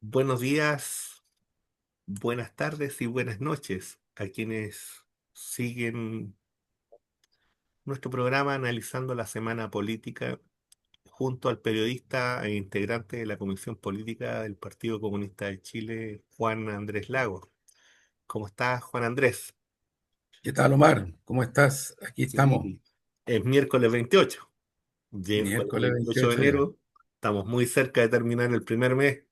Buenos días, buenas tardes y buenas noches a quienes siguen nuestro programa analizando la semana política junto al periodista e integrante de la Comisión Política del Partido Comunista de Chile, Juan Andrés Lago. ¿Cómo estás, Juan Andrés? ¿Qué tal, Omar? ¿Cómo estás? Aquí estamos, Sí, es miércoles 28, miércoles miércoles 28 de 28 ya. enero. Estamos muy cerca de terminar el primer mes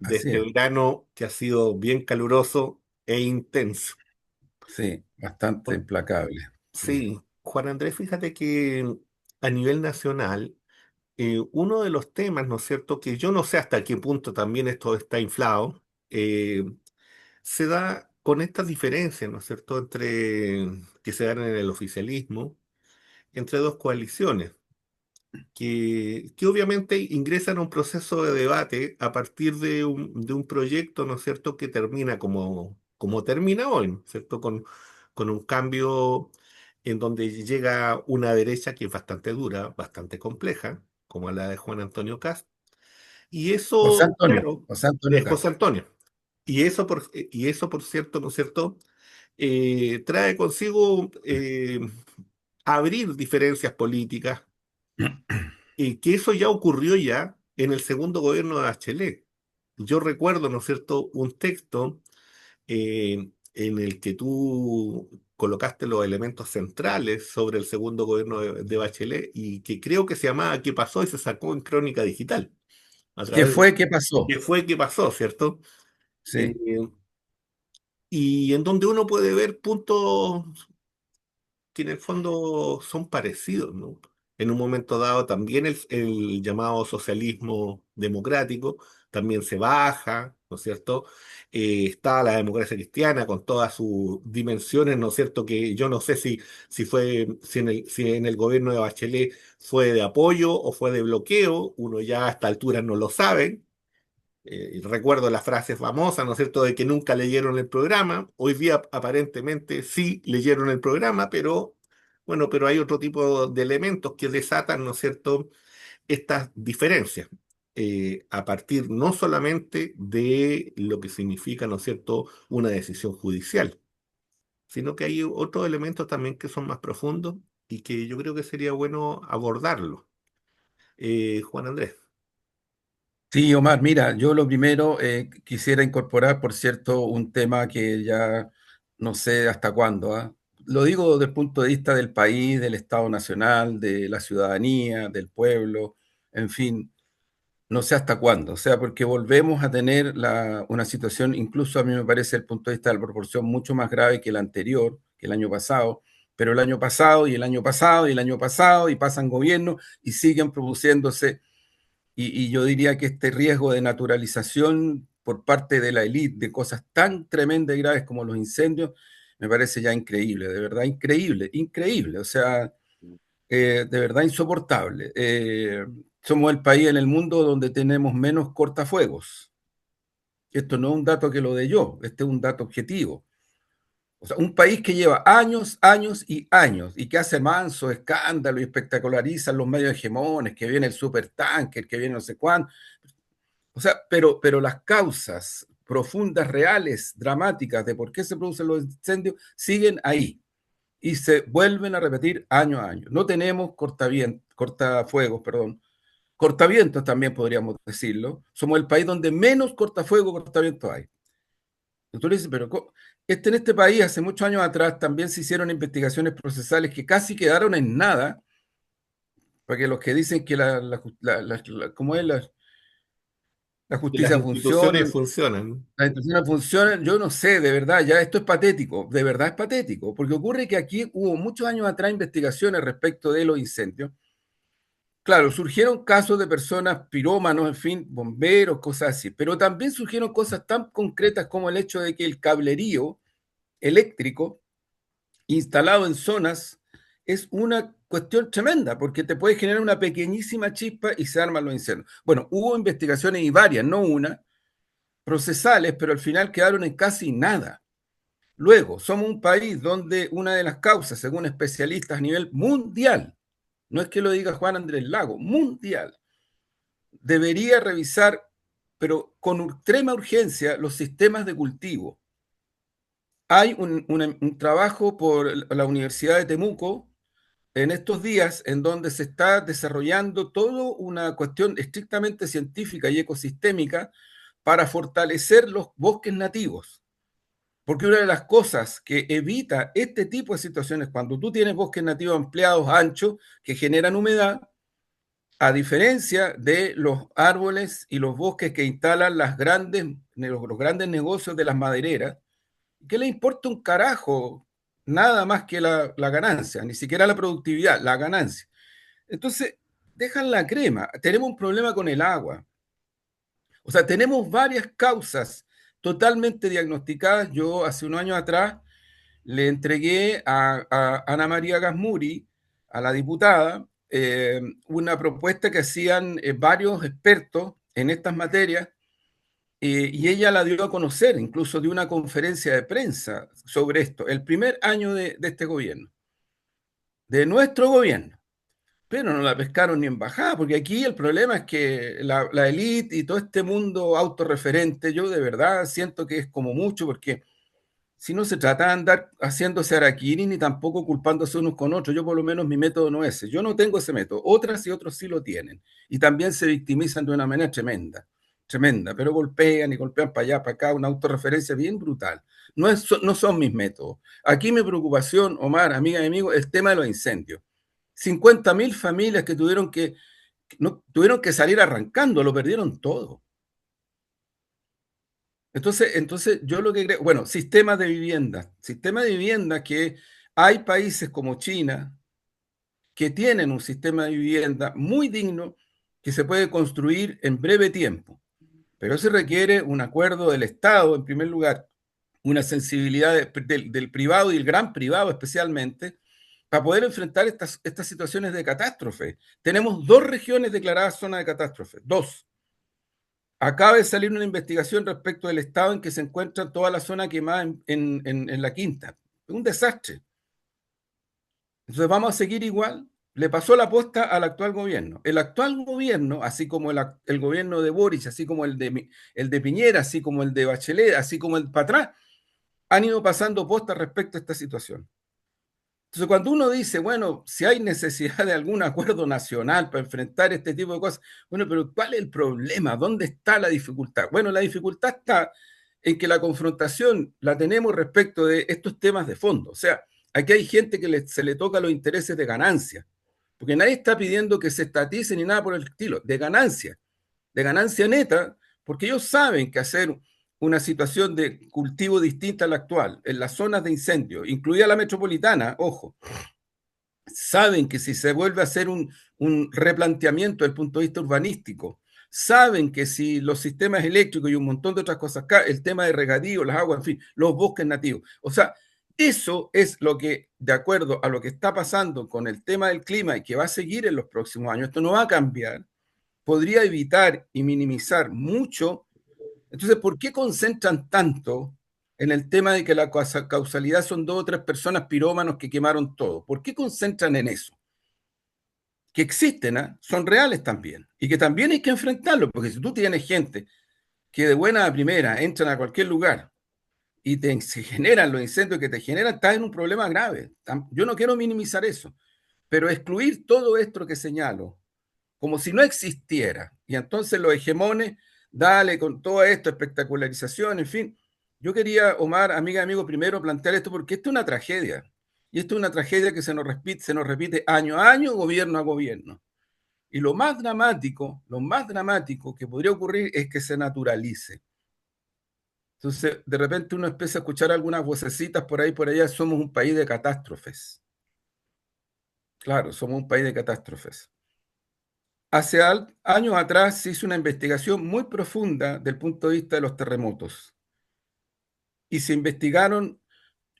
de Así este es, verano que ha sido bien caluroso e intenso. sí, bastante implacable. Sí. Sí, Juan Andrés, fíjate que a nivel nacional, uno de los temas, ¿no es cierto?, que yo no sé hasta qué punto también esto está inflado, se da con estas diferencias, ¿no es cierto?, que se dan en el oficialismo, entre dos coaliciones que obviamente ingresan a un proceso de debate a partir de un proyecto, ¿no es cierto?, que termina como termina hoy, ¿no es cierto?, con un cambio en donde llega una derecha que es bastante dura, bastante compleja, como la de Juan Antonio Cast, y eso, claro, José Antonio de José Cast. Antonio. Y eso, por cierto, ¿no es cierto?, trae consigo abrir diferencias políticas que eso ya ocurrió ya en el segundo gobierno de Bachelet. Yo recuerdo, ¿no es cierto?, un texto en el que tú colocaste los elementos centrales sobre el segundo gobierno de Bachelet y que creo que se llamaba ¿Qué pasó? Y se sacó en Crónica Digital, a ¿Qué través de fue? ¿Qué pasó? qué fue, qué pasó, ¿cierto? Eh, Sí. y en donde uno puede ver puntos que en el fondo son parecidos, ¿no? En un momento dado también el llamado socialismo democrático también se baja, ¿no es cierto? Está la democracia cristiana con todas sus dimensiones, ¿no es cierto? Que yo no sé si en el gobierno de Bachelet fue de apoyo o fue de bloqueo, uno ya a esta altura no lo sabe. Y recuerdo la frase famosa, ¿no es cierto?, de que nunca leyeron el programa. Hoy día aparentemente sí leyeron el programa, pero bueno, pero hay otro tipo de elementos que desatan, ¿no es cierto?, estas diferencias, a partir no solamente de lo que significa, ¿no es cierto?, una decisión judicial, sino que hay otros elementos también que son más profundos y que yo creo que sería bueno abordarlos. Juan Andrés. Sí, Omar, mira, yo lo primero quisiera incorporar, por cierto, un tema que ya no sé hasta cuándo, ¿ah? Lo digo desde el punto de vista del país, del Estado Nacional, de la ciudadanía, del pueblo, en fin. No sé hasta cuándo, o sea, porque volvemos a tener una situación, incluso a mí me parece desde el punto de vista de la proporción mucho más grave que la anterior, que el año pasado, pero el año pasado y el año pasado y el año pasado y pasan gobiernos y siguen produciéndose, y yo diría que este riesgo de naturalización por parte de la élite de cosas tan tremendas y graves como los incendios, me parece ya increíble, de verdad increíble, increíble, o sea, de verdad insoportable. Somos el país en el mundo donde tenemos menos cortafuegos. Esto no es un dato que lo dé yo, este es un dato objetivo. O sea, un país que lleva años, años y años y que hace manso escándalo y espectaculariza los medios hegemones, que viene el supertanker, que viene no sé cuánto. O sea, pero las causas profundas, reales, dramáticas de por qué se producen los incendios siguen ahí y se vuelven a repetir año a año. No tenemos cortafuegos, perdón, cortavientos también podríamos decirlo. Somos el país donde menos cortafuegos, cortavientos hay. Entonces, dices, pero en este país hace muchos años atrás también se hicieron investigaciones procesales que casi quedaron en nada, porque los que dicen que ¿cómo es? La Que las justicia funciona, instituciones funcionan. las instituciones funcionan, yo no sé, de verdad, ya esto es patético, de verdad es patético, porque ocurre que aquí hubo muchos años atrás investigaciones respecto de los incendios. Claro, surgieron casos de personas pirómanos, en fin, bomberos, cosas así, pero también surgieron cosas tan concretas como el hecho de que el cablerío eléctrico instalado en zonas es una cuestión tremenda, porque te puede generar una pequeñísima chispa y se arman los incendios. Bueno, hubo investigaciones y varias, no una, procesales, pero al final quedaron en casi nada. Luego, somos un país donde una de las causas, según especialistas a nivel mundial, no es que lo diga Juan Andrés Lago, mundial, debería revisar, pero con extrema urgencia los sistemas de cultivo. Hay un trabajo por la Universidad de Temuco en estos días en donde se está desarrollando toda una cuestión estrictamente científica y ecosistémica para fortalecer los bosques nativos. Porque una de las cosas que evita este tipo de situaciones, cuando tú tienes bosques nativos ampliados, anchos, que generan humedad, a diferencia de los árboles y los bosques que instalan los grandes negocios de las madereras, ¿qué le importa un carajo? Nada más que la ganancia, ni siquiera la productividad, la ganancia. Entonces, dejan la crema. Tenemos un problema con el agua. O sea, tenemos varias causas totalmente diagnosticadas. Yo hace unos años atrás le entregué a Ana María Gasmuri, a la diputada, una propuesta que hacían varios expertos en estas materias y ella la dio a conocer, incluso dio una conferencia de prensa sobre esto, el primer año de este gobierno, de nuestro gobierno. Pero no la pescaron ni en bajada, porque aquí el problema es que la élite y todo este mundo autorreferente, yo de verdad siento que es como mucho, porque si no se trata de andar haciéndose araquiri ni tampoco culpándose unos con otros, yo por lo menos mi método no es ese, yo no tengo ese método, otras y otros sí lo tienen, y también se victimizan de una manera tremenda, tremenda, pero golpean y golpean para allá, para acá, una autorreferencia bien brutal. No son mis métodos. Aquí mi preocupación, Omar, amiga y amigo, es el tema de los incendios. 50.000 familias que no, tuvieron que salir arrancando, lo perdieron todo. Entonces, yo lo que creo, bueno, sistema de vivienda que hay países como China que tienen un sistema de vivienda muy digno que se puede construir en breve tiempo, pero eso requiere un acuerdo del Estado, en primer lugar, una sensibilidad del privado y el gran privado especialmente, para poder enfrentar estas situaciones de catástrofe. Tenemos dos regiones declaradas zona de catástrofe, dos. Acaba de salir una investigación respecto del estado en que se encuentra toda la zona quemada en la Quinta. Es un desastre. Entonces vamos a seguir igual. Le pasó la posta al actual gobierno. El actual gobierno, así como el gobierno de Boric, así como el de Piñera, así como el de Bachelet, así como el para atrás, han ido pasando postas respecto a esta situación. Entonces, cuando uno dice, bueno, si hay necesidad de algún acuerdo nacional para enfrentar este tipo de cosas, bueno, pero ¿cuál es el problema? ¿Dónde está la dificultad? Bueno, la dificultad está en que la confrontación la tenemos respecto de estos temas de fondo. O sea, aquí hay gente que se le toca los intereses de ganancia, porque nadie está pidiendo que se estatice ni nada por el estilo, de ganancia neta, porque ellos saben que hacer una situación de cultivo distinta a la actual, en las zonas de incendio, incluida la metropolitana, ojo, saben que si se vuelve a hacer un replanteamiento desde el punto de vista urbanístico, saben que si los sistemas eléctricos y un montón de otras cosas, el tema de regadío, las aguas, en fin, los bosques nativos. O sea, eso es lo que, de acuerdo a lo que está pasando con el tema del clima y que va a seguir en los próximos años, esto no va a cambiar, podría evitar y minimizar mucho. Entonces, ¿por qué concentran tanto en el tema de que la causalidad son dos o tres personas pirómanos que quemaron todo? ¿Por qué concentran en eso? Que existen, ¿eh? Son reales también y que también hay que enfrentarlo, porque si tú tienes gente que de buena a primera entran a cualquier lugar y se generan los incendios que te generan, estás en un problema grave. Yo no quiero minimizar eso, pero excluir todo esto que señalo como si no existiera. Y entonces los hegemones, dale con toda esta espectacularización, en fin. Yo quería, Omar, amiga, amigo, primero plantear esto porque esto es una tragedia. Y esto es una tragedia que se nos repite año a año, gobierno a gobierno. Y lo más dramático que podría ocurrir es que se naturalice. Entonces, de repente uno empieza a escuchar algunas vocecitas por ahí, por allá, somos un país de catástrofes. Claro, somos un país de catástrofes. Hace años atrás se hizo una investigación muy profunda del punto de vista de los terremotos y se investigaron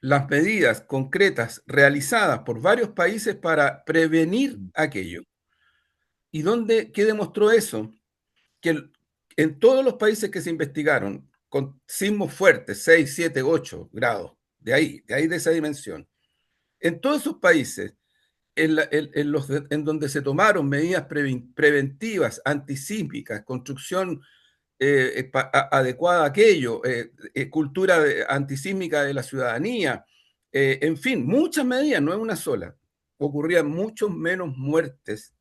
las medidas concretas realizadas por varios países para prevenir aquello. ¿Y qué demostró eso? Que en todos los países que se investigaron, con sismos fuertes, 6, 7, 8 grados, de ahí de esa dimensión, en todos esos países en donde se tomaron medidas preventivas, antisísmicas, construcción adecuada a aquello, cultura antisísmica de la ciudadanía, en fin, muchas medidas, no es una sola. Ocurrían muchos menos muertes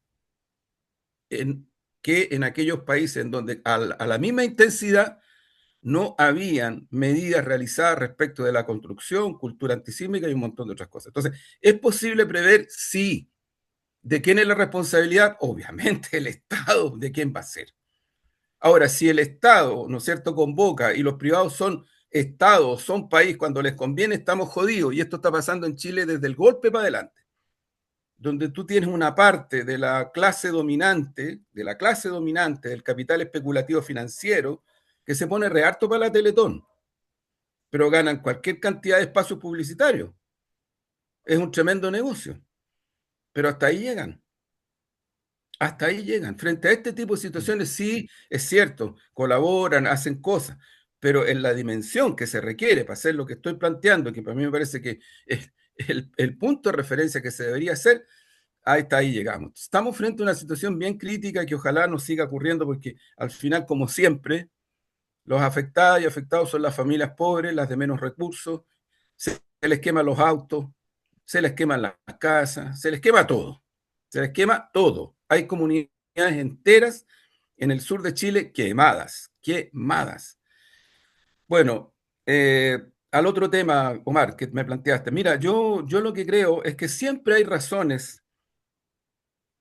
que en aquellos países en donde a la misma intensidad no habían medidas realizadas respecto de la construcción, cultura antisísmica y un montón de otras cosas. Entonces, ¿es posible prever? Sí. ¿De quién es la responsabilidad? Obviamente el Estado, ¿de quién va a ser? Ahora, si el Estado, ¿no es cierto?, convoca y los privados son Estados, son país, cuando les conviene estamos jodidos, y esto está pasando en Chile desde el golpe para adelante, donde tú tienes una parte de la clase dominante del capital especulativo financiero, que se pone re harto para la Teletón, pero ganan cualquier cantidad de espacios publicitarios. Es un tremendo negocio, pero hasta ahí llegan. Hasta ahí llegan. Frente a este tipo de situaciones, sí, es cierto, colaboran, hacen cosas, pero en la dimensión que se requiere para hacer lo que estoy planteando, que para mí me parece que es el punto de referencia que se debería hacer, hasta ahí llegamos. Estamos frente a una situación bien crítica que ojalá no siga ocurriendo, porque al final, como siempre, los afectados y afectados son las familias pobres, las de menos recursos, se les queman los autos, se les queman las casas, se les quema todo, se les quema todo. Hay comunidades enteras en el sur de Chile quemadas, quemadas. Bueno, al otro tema, Omar, que me planteaste. Mira, yo lo que creo es que siempre hay razones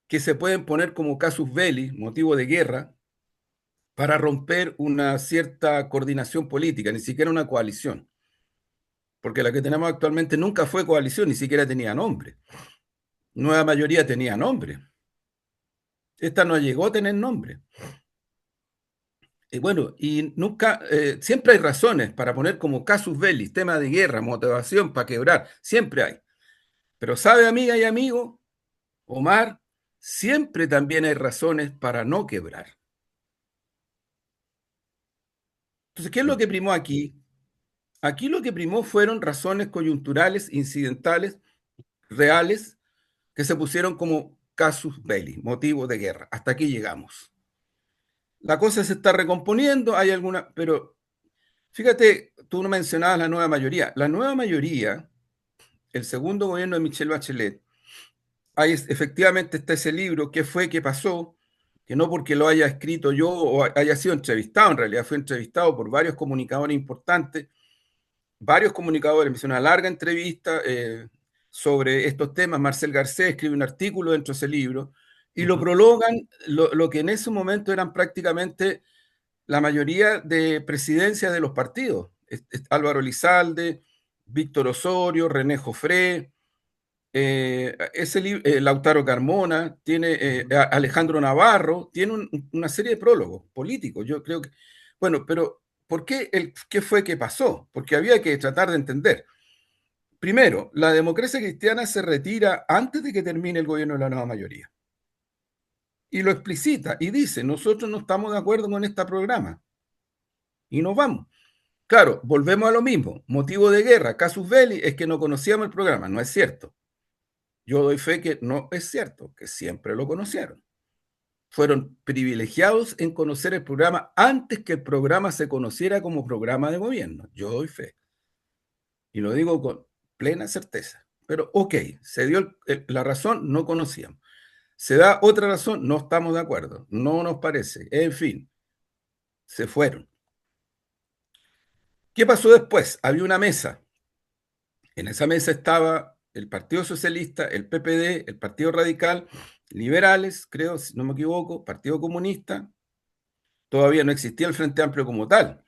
que se pueden poner como casus belli, motivo de guerra, para romper una cierta coordinación política, ni siquiera una coalición, porque la que tenemos actualmente nunca fue coalición, ni siquiera tenía nombre. Nueva mayoría tenía nombre. Esta no llegó a tener nombre. Y bueno, y nunca, siempre hay razones para poner como casus belli, tema de guerra, motivación para quebrar, siempre hay. Pero sabe, amiga y amigo, Omar, siempre también hay razones para no quebrar. Entonces, ¿qué es lo que primó aquí? Aquí lo que primó fueron razones coyunturales, incidentales, reales, que se pusieron como casus belli, motivo de guerra. Hasta aquí llegamos. La cosa se está recomponiendo, hay alguna, pero fíjate, tú no mencionabas la nueva mayoría. La nueva mayoría, el segundo gobierno de Michelle Bachelet, efectivamente está ese libro, ¿qué fue, qué pasó? Que no porque lo haya escrito yo o haya sido entrevistado, en realidad fue entrevistado por varios comunicadores, me hizo una larga entrevista sobre estos temas. Marcel Garcés escribe un artículo dentro de ese libro y lo Ujú. prologan lo que en ese momento eran prácticamente la mayoría de presidencias de los partidos. Álvaro Elizalde, Víctor Osorio, René Jofré, Lautaro Carmona, tiene Alejandro Navarro, tiene una serie de prólogos políticos. Yo creo que, bueno, pero ¿por qué qué fue que pasó? Porque había que tratar de entender. Primero, la democracia cristiana se retira antes de que termine el gobierno de la nueva mayoría. Y lo explicita y dice, nosotros no estamos de acuerdo con este programa. Y nos vamos. Claro, volvemos a lo mismo. Motivo de guerra, casus belli, es que no conocíamos el programa. No es cierto. Yo doy fe que no es cierto, que siempre lo conocieron. Fueron privilegiados en conocer el programa antes que el programa se conociera como programa de gobierno. Yo doy fe. Y lo digo con plena certeza. Pero ok, se dio la razón, no conocíamos. Se da otra razón, no estamos de acuerdo. No nos parece. En fin, se fueron. ¿Qué pasó después? Había una mesa. En esa mesa estaba el Partido Socialista, el PPD, el Partido Radical, liberales, creo, si no me equivoco, Partido Comunista. Todavía no existía el Frente Amplio como tal.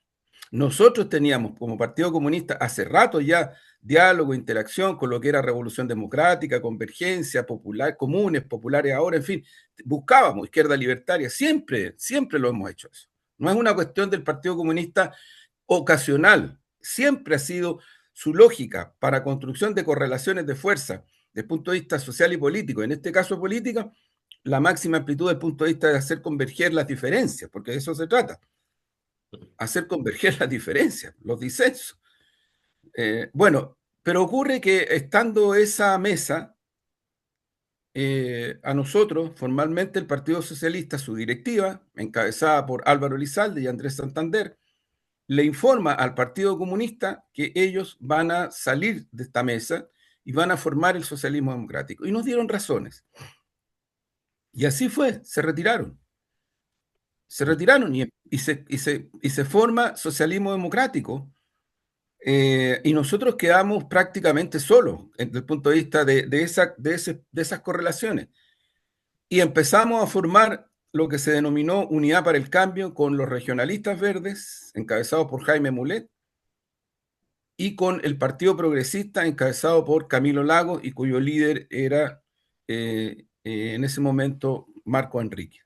Nosotros teníamos como Partido Comunista hace rato ya diálogo, interacción con lo que era Revolución Democrática, Convergencia, Popular, Comunes, Populares ahora, en fin, buscábamos izquierda libertaria, siempre, siempre lo hemos hecho eso. No es una cuestión del Partido Comunista ocasional, siempre ha sido su lógica para construcción de correlaciones de fuerza desde el punto de vista social y político, en este caso política, la máxima amplitud desde el punto de vista de hacer converger las diferencias, porque de eso se trata, hacer converger las diferencias, los disensos. Bueno, pero ocurre que estando esa mesa, a nosotros, formalmente, el Partido Socialista, su directiva, encabezada por Álvaro Elizalde y Andrés Santander, le informa al Partido Comunista que ellos van a salir de esta mesa y van a formar el socialismo democrático. Y nos dieron razones. Y así fue, se retiraron y se forma socialismo democrático. Y nosotros quedamos prácticamente solos desde el punto de vista de esas correlaciones. Y empezamos a formar lo que se denominó Unidad para el Cambio con los regionalistas verdes, encabezados por Jaime Mulet, y con el Partido Progresista, encabezado por Camilo Lagos, y cuyo líder era en ese momento Marco Enrique.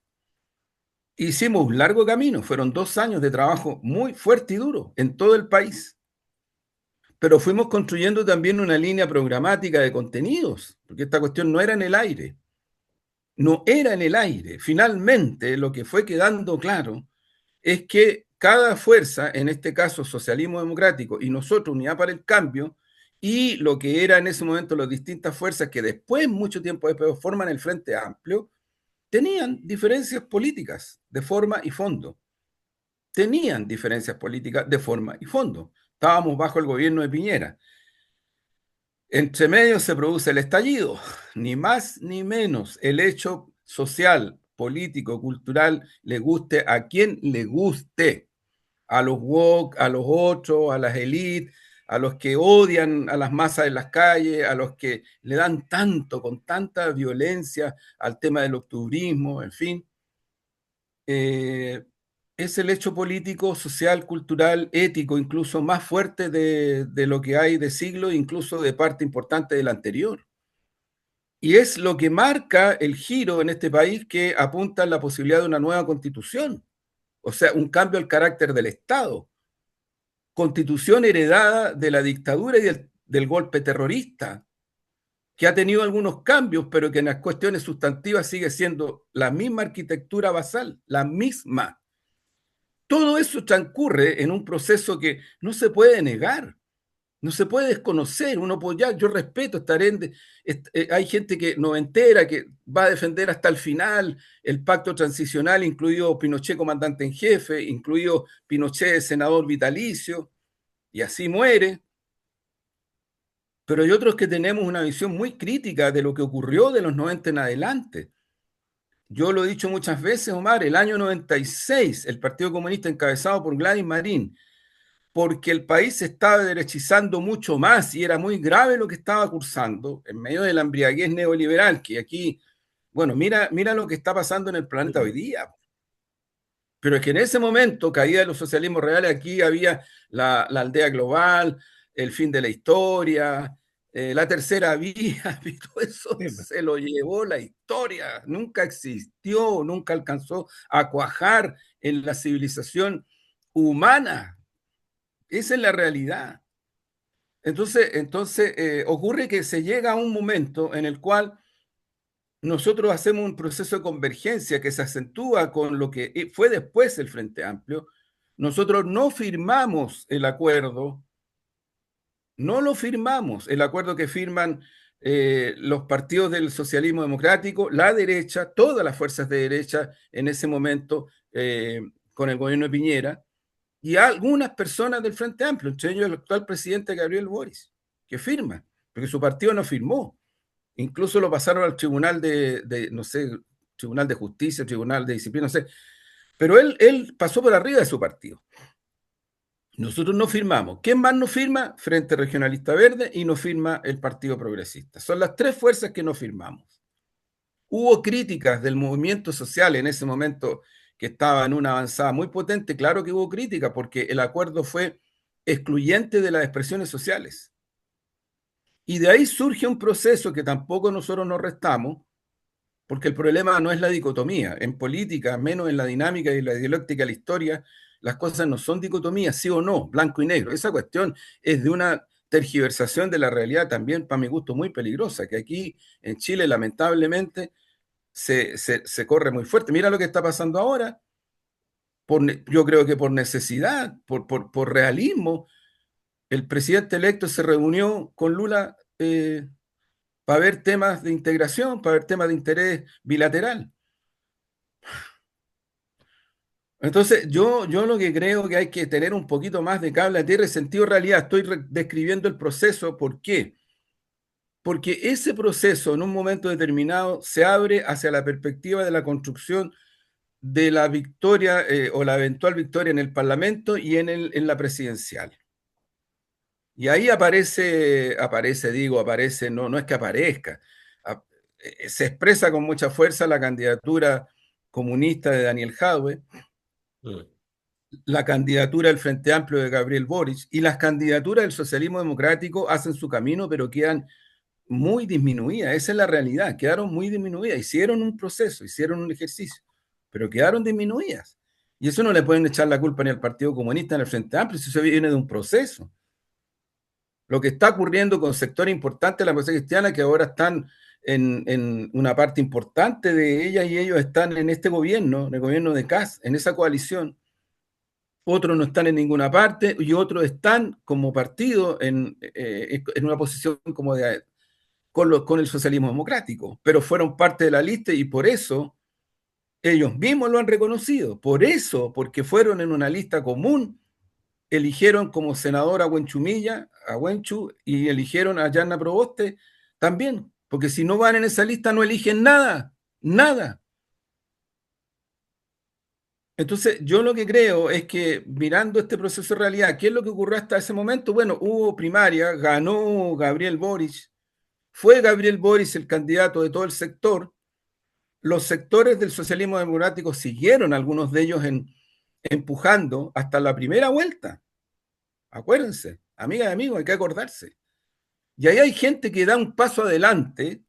Hicimos un largo camino, fueron 2 años de trabajo muy fuerte y duro en todo el país, pero fuimos construyendo también una línea programática de contenidos, porque esta cuestión no era en el aire, no era en el aire. Finalmente, lo que fue quedando claro es que cada fuerza, en este caso Socialismo Democrático y nosotros, Unidad para el Cambio, y lo que era en ese momento las distintas fuerzas que después, mucho tiempo después, forman el Frente Amplio, tenían diferencias políticas de forma y fondo. Tenían diferencias políticas de forma y fondo. Estábamos bajo el gobierno de Piñera. Entre medio se produce el estallido, ni más ni menos. El hecho social, político, cultural, le guste a quien le guste, a los woke, a los otros, a las élites, a los que odian a las masas en las calles, a los que le dan tanto, con tanta violencia al tema del octubrismo, en fin. Eh, es el hecho político, social, cultural, ético, incluso más fuerte de lo que hay de siglo, incluso de parte importante del anterior. Y es lo que marca el giro en este país que apunta a la posibilidad de una nueva constitución, o sea, un cambio al carácter del Estado. Constitución heredada de la dictadura y del golpe terrorista, que ha tenido algunos cambios, pero que en las cuestiones sustantivas sigue siendo la misma arquitectura basal, la misma. Todo eso transcurre en un proceso que no se puede negar, no se puede desconocer. Uno puede, ya, yo respeto, hay gente que no entera, que va a defender hasta el final el pacto transicional, incluido Pinochet comandante en jefe, incluido Pinochet senador vitalicio, y así muere. Pero hay otros que tenemos una visión muy crítica de lo que ocurrió de los 90 en adelante. Yo lo he dicho muchas veces, Omar, el año 96, el Partido Comunista encabezado por Gladys Marín, porque el país se estaba derechizando mucho más y era muy grave lo que estaba cursando en medio de la embriaguez neoliberal, que aquí, bueno, mira lo que está pasando en el planeta hoy día. Pero es que en ese momento, caída de los socialismos reales, aquí había la aldea global, el fin de la historia, la tercera vía, y todo eso se lo llevó la historia. Nunca existió, nunca alcanzó a cuajar en la civilización humana. Esa es la realidad. Entonces ocurre que se llega a un momento en el cual nosotros hacemos un proceso de convergencia que se acentúa con lo que fue después el Frente Amplio. Nosotros no firmamos el acuerdo, no lo firmamos, el acuerdo que firman los partidos del socialismo democrático, la derecha, todas las fuerzas de derecha en ese momento con el gobierno de Piñera, y algunas personas del Frente Amplio, entre ellos el actual presidente Gabriel Boric, que firma, porque su partido no firmó. Incluso lo pasaron al tribunal no sé, tribunal de justicia, tribunal de disciplina, no sé. Pero él pasó por arriba de su partido. Nosotros no firmamos. ¿Quién más no firma? Frente Regionalista Verde y no firma el Partido Progresista. Son las tres fuerzas que no firmamos. Hubo críticas del movimiento social en ese momento que estaba en una avanzada muy potente. Claro que hubo críticas porque el acuerdo fue excluyente de las expresiones sociales. Y de ahí surge un proceso que tampoco nosotros nos restamos, porque el problema no es la dicotomía. En política, menos en la dinámica y la dialéctica de la historia, las cosas no son dicotomías, sí o no, blanco y negro. Esa cuestión es de una tergiversación de la realidad también, para mi gusto, muy peligrosa, que aquí en Chile, lamentablemente, se corre muy fuerte. Mira lo que está pasando ahora, yo creo que por necesidad, por realismo, el presidente electo se reunió con Lula para ver temas de integración, para ver temas de interés bilateral. Entonces, yo lo que creo que hay que tener un poquito más de cable a tierra y sentido de realidad. Estoy describiendo el proceso. ¿Por qué? Porque ese proceso en un momento determinado se abre hacia la perspectiva de la construcción de la victoria o la eventual victoria en el Parlamento y en la presidencial. Y ahí aparece, no, no es que aparezca, se expresa con mucha fuerza la candidatura comunista de Daniel Jadwe, Mm. la candidatura del Frente Amplio de Gabriel Boric y las candidaturas del socialismo democrático hacen su camino, pero quedan muy disminuidas. Esa es la realidad, quedaron muy disminuidas. Hicieron un proceso, hicieron un ejercicio, pero quedaron disminuidas. Y eso no le pueden echar la culpa ni al Partido Comunista ni al Frente Amplio, si eso viene de un proceso. Lo que está ocurriendo con sectores importantes de la democracia cristiana que ahora están en una parte importante de ellas y ellos están en este gobierno, en el gobierno de Kast, en esa coalición. Otros no están en ninguna parte y otros están como partido en una posición como de, con el socialismo democrático, pero fueron parte de la lista y por eso ellos mismos lo han reconocido. Por eso, porque fueron en una lista común, eligieron como senador a Wenchumilla, a Wenchu, y eligieron a Yanna Proboste también, porque si no van en esa lista no eligen nada, nada. Entonces, yo lo que creo es que mirando este proceso de realidad, ¿qué es lo que ocurrió hasta ese momento? Bueno, hubo primaria, ganó Gabriel Boric, fue Gabriel Boric el candidato de todo el sector, los sectores del socialismo democrático siguieron, algunos de ellos empujando hasta la primera vuelta. Acuérdense, amigas y amigos, hay que acordarse. Y ahí hay gente que da un paso adelante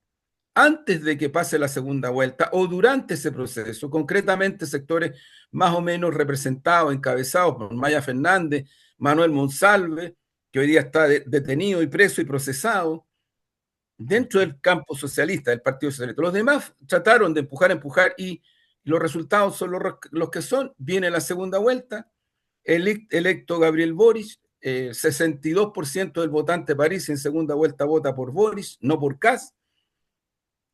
antes de que pase la segunda vuelta o durante ese proceso, concretamente sectores más o menos representados, encabezados por Maya Fernández, Manuel Monsalve, que hoy día está detenido y preso y procesado, dentro del campo socialista, del Partido Socialista. Los demás trataron de empujar y los resultados son los que son. Viene la segunda vuelta, electo Gabriel Boric, 62% del votante de París en segunda vuelta vota por Boric, no por Kass,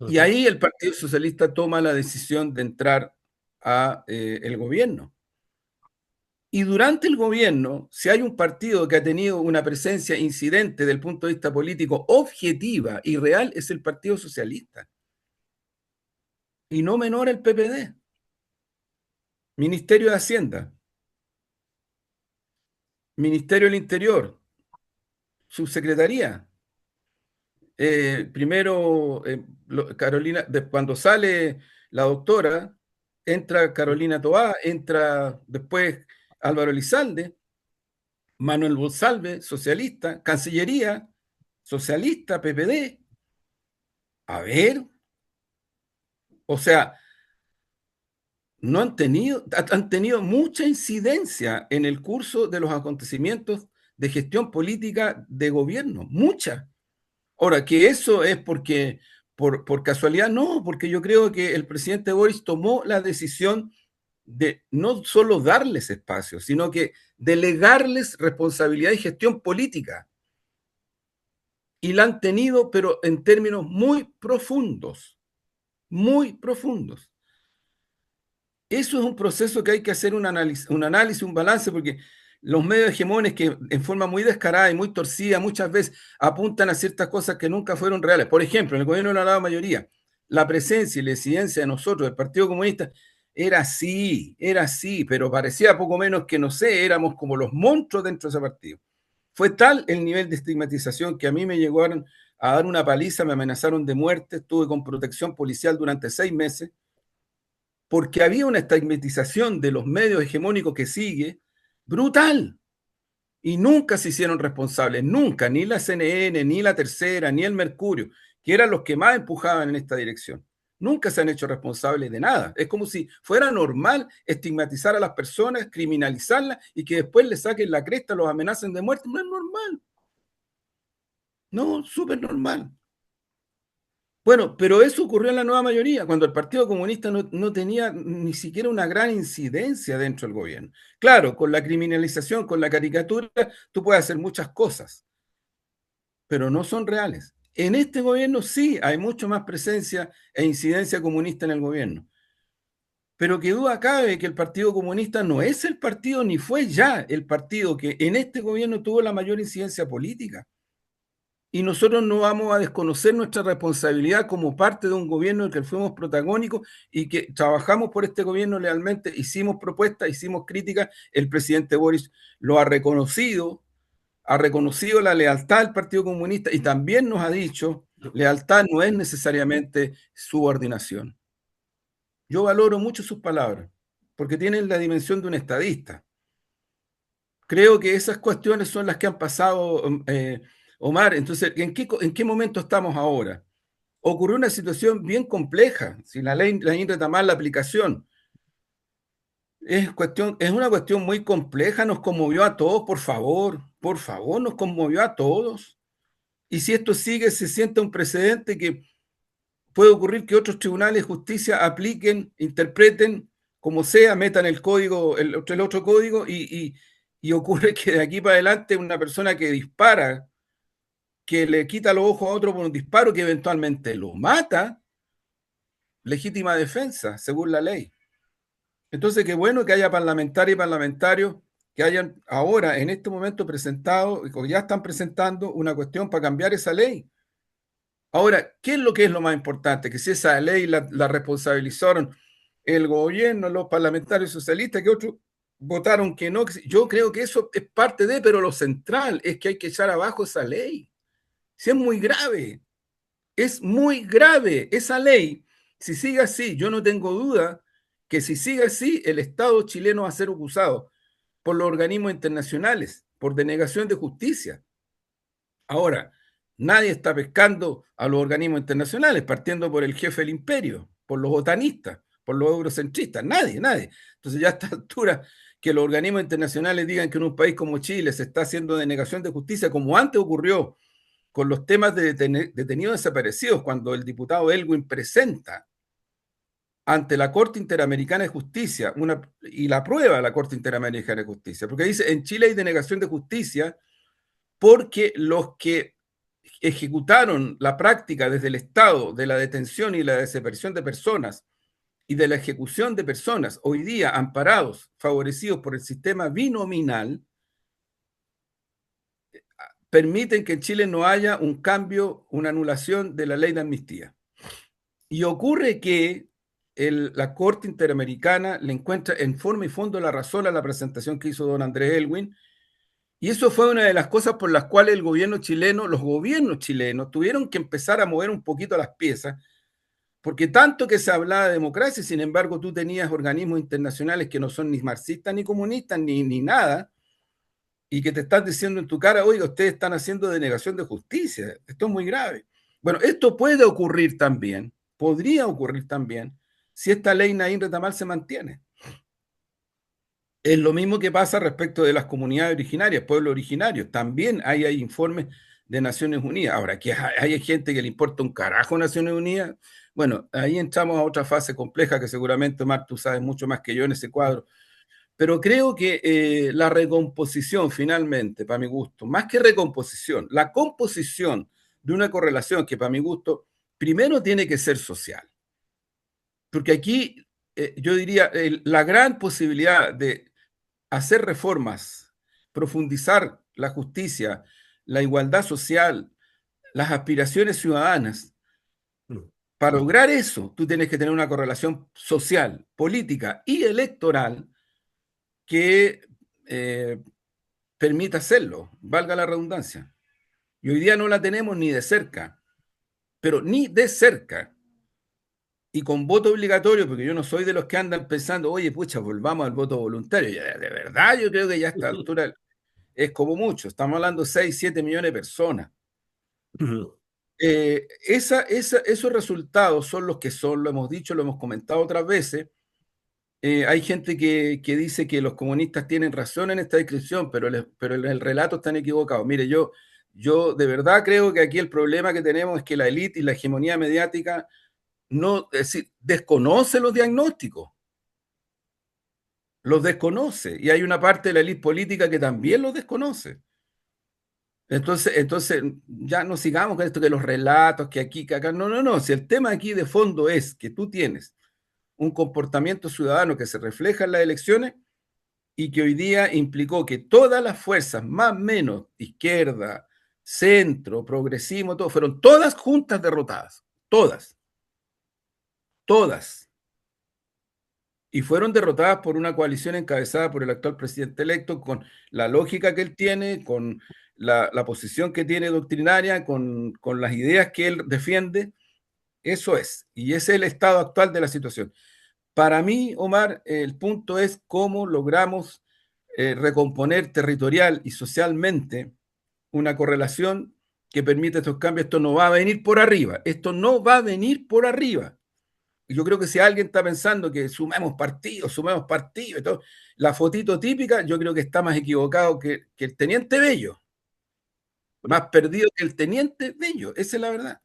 y Ujú. ahí el Partido Socialista toma la decisión de entrar a el gobierno. Y durante el gobierno, si hay un partido que ha tenido una presencia incidente desde el punto de vista político objetiva y real, es el Partido Socialista. Y no menor el PPD. Ministerio de Hacienda, Ministerio del Interior, Subsecretaría. Primero, Carolina, cuando sale la doctora, entra Carolina Toá, entra después Álvaro Elizalde, Manuel Monsalve, socialista, Cancillería, socialista, PPD. A ver, o sea, no han tenido mucha incidencia en el curso de los acontecimientos de gestión política de gobierno, mucha. Ahora, que eso es porque, por casualidad, no, porque yo creo que el presidente Boris tomó la decisión de no solo darles espacio, sino que delegarles responsabilidad y gestión política. Y la han tenido, pero en términos muy profundos, muy profundos. Eso es un proceso que hay que hacer un balance, porque los medios hegemones que en forma muy descarada y muy torcida muchas veces apuntan a ciertas cosas que nunca fueron reales. Por ejemplo, en el gobierno de la nueva mayoría, la presencia y la incidencia de nosotros, del Partido Comunista, era así, pero parecía poco menos que, no sé, éramos como los monstruos dentro de ese partido. Fue tal el nivel de estigmatización que a mí me llegaron a dar una paliza, me amenazaron de muerte, estuve con protección policial durante 6 meses porque había una estigmatización de los medios hegemónicos que sigue brutal y nunca se hicieron responsables, nunca, ni la CNN, ni la Tercera, ni el Mercurio, que eran los que más empujaban en esta dirección. Nunca se han hecho responsables de nada. Es como si fuera normal estigmatizar a las personas, criminalizarlas y que después le saquen la cresta, los amenacen de muerte. No es normal. No, súper normal. Bueno, pero eso ocurrió en la nueva mayoría, cuando el Partido Comunista no tenía ni siquiera una gran incidencia dentro del gobierno. Claro, con la criminalización, con la caricatura, tú puedes hacer muchas cosas, pero no son reales. En este gobierno sí hay mucho más presencia e incidencia comunista en el gobierno. Pero que duda cabe que el Partido Comunista no es el partido, ni fue ya el partido que en este gobierno tuvo la mayor incidencia política. Y nosotros no vamos a desconocer nuestra responsabilidad como parte de un gobierno en el que fuimos protagónicos y que trabajamos por este gobierno lealmente, hicimos propuestas, hicimos críticas, el presidente Boris lo ha reconocido la lealtad del Partido Comunista y también nos ha dicho, lealtad no es necesariamente subordinación. Yo valoro mucho sus palabras, porque tienen la dimensión de un estadista. Creo que esas cuestiones son las que han pasado, Omar. Entonces, ¿en qué momento estamos ahora? Ocurrió una situación bien compleja. Si la ley retamar la aplicación es una cuestión muy compleja, nos conmovió a todos, por favor, nos conmovió a todos. Y si esto sigue, se sienta un precedente que puede ocurrir que otros tribunales de justicia apliquen, interpreten, como sea, metan el código, el otro código, y ocurre que de aquí para adelante una persona que dispara, que le quita los ojos a otro por un disparo que eventualmente lo mata, legítima defensa, según la ley. Entonces, qué bueno que haya parlamentarias y parlamentarios que hayan ahora, en este momento, presentado, o ya están presentando una cuestión para cambiar esa ley. Ahora, ¿qué es lo que es lo más importante? Que si esa ley la responsabilizaron el gobierno, los parlamentarios socialistas, que otros votaron que no. Yo creo que eso es parte de, pero lo central es que hay que echar abajo esa ley. Si es muy grave esa ley. Si sigue así, yo no tengo duda que si sigue así, el Estado chileno va a ser acusado por los organismos internacionales, por denegación de justicia. Ahora, nadie está pescando a los organismos internacionales, partiendo por el jefe del imperio, por los otanistas, por los eurocentristas, nadie. Entonces ya a esta altura, que los organismos internacionales digan que en un país como Chile se está haciendo denegación de justicia, como antes ocurrió con los temas de detenidos desaparecidos, cuando el diputado Elwin presenta ante la Corte Interamericana de Justicia y la prueba la Corte Interamericana de Justicia, porque dice, en Chile hay denegación de justicia porque los que ejecutaron la práctica desde el Estado de la detención y la desaparición de personas y de la ejecución de personas, hoy día amparados, favorecidos por el sistema binominal, permiten que en Chile no haya un cambio, una anulación de la ley de amnistía. Y ocurre que la Corte Interamericana le encuentra en forma y fondo la razón a la presentación que hizo don Andrés Elwin. Y eso fue una de las cosas por las cuales el gobierno chileno, los gobiernos chilenos, tuvieron que empezar a mover un poquito las piezas, porque tanto que se hablaba de democracia, sin embargo, tú tenías organismos internacionales que no son ni marxistas ni comunistas ni nada, y que te están diciendo en tu cara, oiga, ustedes están haciendo denegación de justicia, esto es muy grave. Bueno, esto puede ocurrir también, podría ocurrir también, si esta ley Naín Retamal se mantiene. Es lo mismo que pasa respecto de las comunidades originarias, pueblos originarios. También hay informes de Naciones Unidas. Ahora, que hay gente que le importa un carajo a Naciones Unidas, bueno, ahí entramos a otra fase compleja que seguramente, Omar, tú sabes mucho más que yo en ese cuadro. Pero creo que la recomposición, finalmente, para mi gusto, más que recomposición, la composición de una correlación que, para mi gusto, primero tiene que ser social. Porque aquí yo diría, la gran posibilidad de hacer reformas, profundizar la justicia, la igualdad social, las aspiraciones ciudadanas. Para lograr eso, tú tienes que tener una correlación social, política y electoral que permita hacerlo, valga la redundancia. Y hoy día no la tenemos ni de cerca, pero ni de cerca. Y con voto obligatorio, porque yo no soy de los que andan pensando, oye, pucha, volvamos al voto voluntario. Ya, de verdad, yo creo que ya a esta altura es como mucho. Estamos hablando de 6, 7 millones de personas. Esos resultados son los que son, lo hemos dicho, lo hemos comentado otras veces. Hay gente que dice que los comunistas tienen razón en esta descripción, pero el relato está equivocado. Mire, yo de verdad creo que aquí el problema que tenemos es que la élite y la hegemonía mediática no, es decir, desconoce los diagnósticos, los desconoce, y hay una parte de la élite política que también los desconoce. Entonces, ya no sigamos con esto que los relatos, que aquí, que acá. No, no, no. Si el tema aquí de fondo es que tú tienes un comportamiento ciudadano que se refleja en las elecciones y que hoy día implicó que todas las fuerzas, más o menos, izquierda, centro, progresismo, todo, fueron todas juntas derrotadas. Todas, todas. Y fueron derrotadas por una coalición encabezada por el actual presidente electo, con la lógica que él tiene, con la posición que tiene doctrinaria, con las ideas que él defiende. Eso es. Y ese es el estado actual de la situación. Para mí, Omar, el punto es cómo logramos recomponer territorial y socialmente una correlación que permite estos cambios. Esto no va a venir por arriba. Esto no va a venir por arriba. Yo creo que si alguien está pensando que sumemos partidos y todo, la fotito típica, yo creo que está más equivocado que el teniente Bello, más perdido que el teniente Bello, esa es la verdad.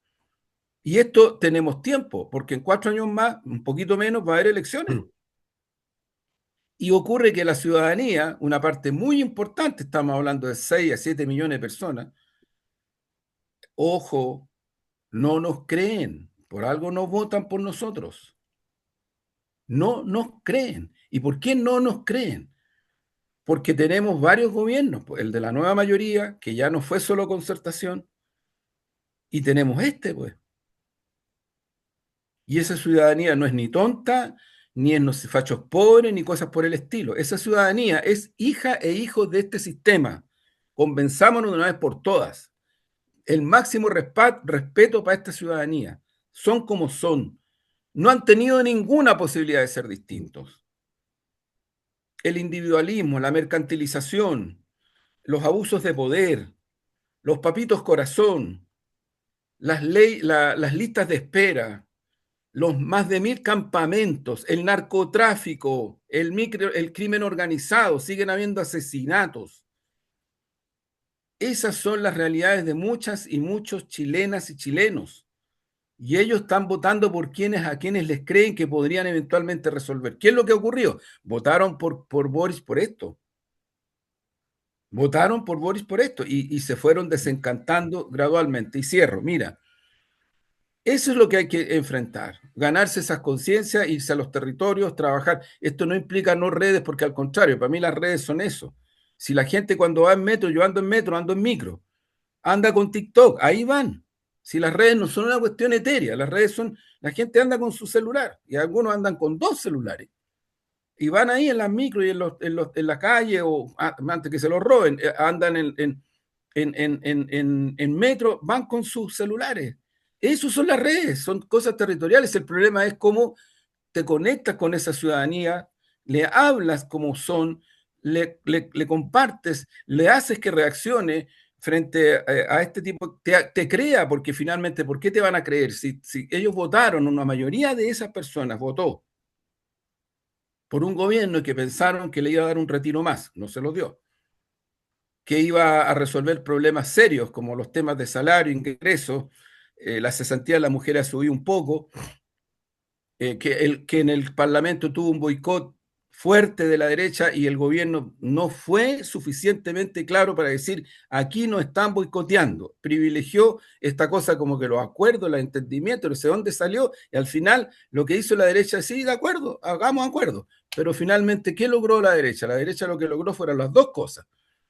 Y esto tenemos tiempo, porque en 4 años más, un poquito menos, va a haber elecciones. Y ocurre que la ciudadanía, una parte muy importante, estamos hablando de 6 a 7 millones de personas, ojo, no nos creen, por algo no votan por nosotros, no nos creen. ¿Y por qué no nos creen? Porque tenemos varios gobiernos, pues, el de la nueva mayoría, que ya no fue solo concertación, y tenemos este, pues. Y esa ciudadanía no es ni tonta, ni es no sé, fachos pobres, ni cosas por el estilo. Esa ciudadanía es hija e hijo de este sistema. Convenzámonos de una vez por todas. El máximo respeto para esta ciudadanía. Son como son. No han tenido ninguna posibilidad de ser distintos. El individualismo, la mercantilización, los abusos de poder, los papitos corazón, las listas de espera, los más de 1.000 campamentos, el narcotráfico, el crimen organizado, siguen habiendo asesinatos. Esas son las realidades de muchas y muchos chilenas y chilenos. Y ellos están votando por a quienes les creen que podrían eventualmente resolver. ¿Qué es lo que ocurrió? Votaron por Boris por esto. Votaron por Boris por esto y se fueron desencantando gradualmente. Y cierro, mira, eso es lo que hay que enfrentar, ganarse esas conciencias, irse a los territorios, trabajar. Esto no implica no redes, porque al contrario, para mí las redes son eso. Si la gente cuando va en metro, yo ando en metro, ando en micro, anda con TikTok, ahí van. Si las redes no son una cuestión etérea, las redes son, la gente anda con su celular y algunos andan con 2 celulares y van ahí en las micro y en la calle o antes que se los roben, andan en metro, van con sus celulares. Eso son las redes, son cosas territoriales. El problema es cómo te conectas con esa ciudadanía, le hablas como son, le compartes, le haces que reaccione frente a este tipo, te crea, porque finalmente, ¿por qué te van a creer? Si ellos votaron, una mayoría de esas personas votó por un gobierno que pensaron que le iba a dar un retiro más, no se lo dio, que iba a resolver problemas serios como los temas de salario, ingresos, la cesantía de la mujer ha subido un poco, que en el Parlamento tuvo un boicot fuerte de la derecha y el gobierno no fue suficientemente claro para decir aquí no están boicoteando, privilegió esta cosa como que los acuerdos, el entendimiento, no sé dónde salió y al final lo que hizo la derecha es sí, de acuerdo, hagamos acuerdo, pero finalmente ¿qué logró la derecha? La derecha lo que logró fueron las dos cosas.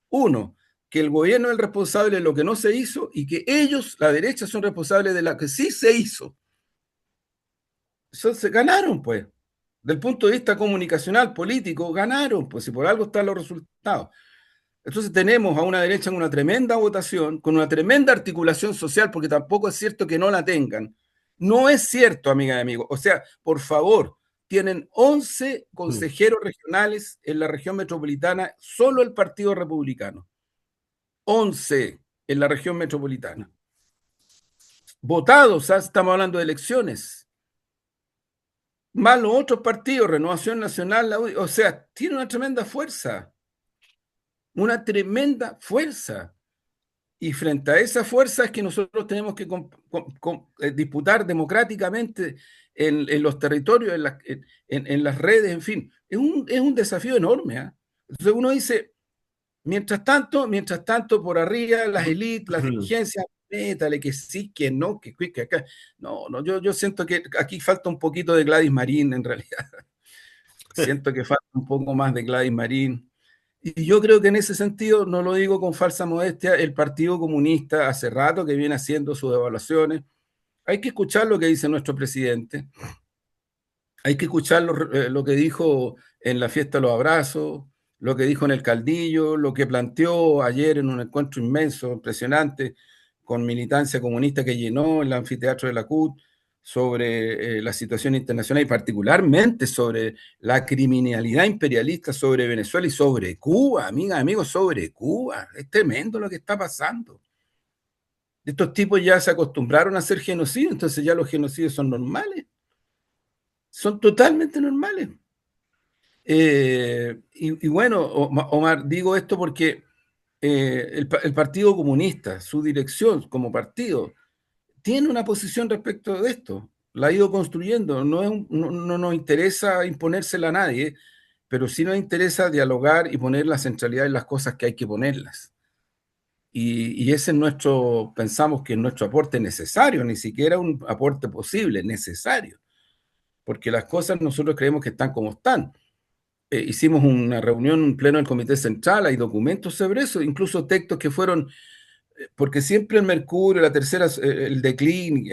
Uno, que el gobierno es el responsable de lo que no se hizo y que ellos, la derecha, son responsables de lo que sí se hizo. Eso se ganaron, pues. Del punto de vista comunicacional, político, ganaron, pues, si por algo están los resultados. Entonces tenemos a una derecha con una tremenda votación, con una tremenda articulación social, porque tampoco es cierto que no la tengan. No es cierto, amiga y amigo. O sea, por favor, tienen 11 consejeros regionales en la región metropolitana, solo el Partido Republicano. 11 en la región metropolitana. Votados, estamos hablando de elecciones. Más los otros partidos, Renovación Nacional, o sea, tiene una tremenda fuerza. Y frente a esa fuerza es que nosotros tenemos que disputar democráticamente en los territorios, en las redes, en fin. Es un desafío enorme. ¿Eh? Entonces uno dice, Mientras tanto, por arriba, las élites, las dirigencias, métale que sí, que no, que acá. No, no, yo siento que aquí falta un poquito de Gladys Marín, en realidad. Siento que falta un poco más de Gladys Marín. Y yo creo que en ese sentido, no lo digo con falsa modestia, el Partido Comunista hace rato que viene haciendo sus evaluaciones. Hay que escuchar lo que dice nuestro presidente, hay que escuchar lo que dijo en la fiesta de los abrazos, lo que dijo en el Caldillo, lo que planteó ayer en un encuentro inmenso, impresionante, con militancia comunista que llenó el anfiteatro de la CUT sobre la situación internacional y particularmente sobre la criminalidad imperialista sobre Venezuela y sobre Cuba, amigas, amigos, sobre Cuba. Es tremendo lo que está pasando. Estos tipos ya se acostumbraron a hacer genocidio, entonces ya los genocidios son normales, son totalmente normales. Y bueno, Omar, digo esto porque el Partido Comunista, su dirección como partido, tiene una posición respecto de esto. La ha ido construyendo. No nos interesa imponérsela a nadie, pero sí nos interesa dialogar y poner la centralidad en las cosas que hay que ponerlas. Y ese es nuestro, pensamos que es nuestro aporte necesario, ni siquiera un aporte posible, necesario, porque las cosas nosotros creemos que están como están. Hicimos una reunión, un pleno del Comité Central, hay documentos sobre eso, incluso textos que fueron, porque siempre el Mercurio, la tercera, el declín,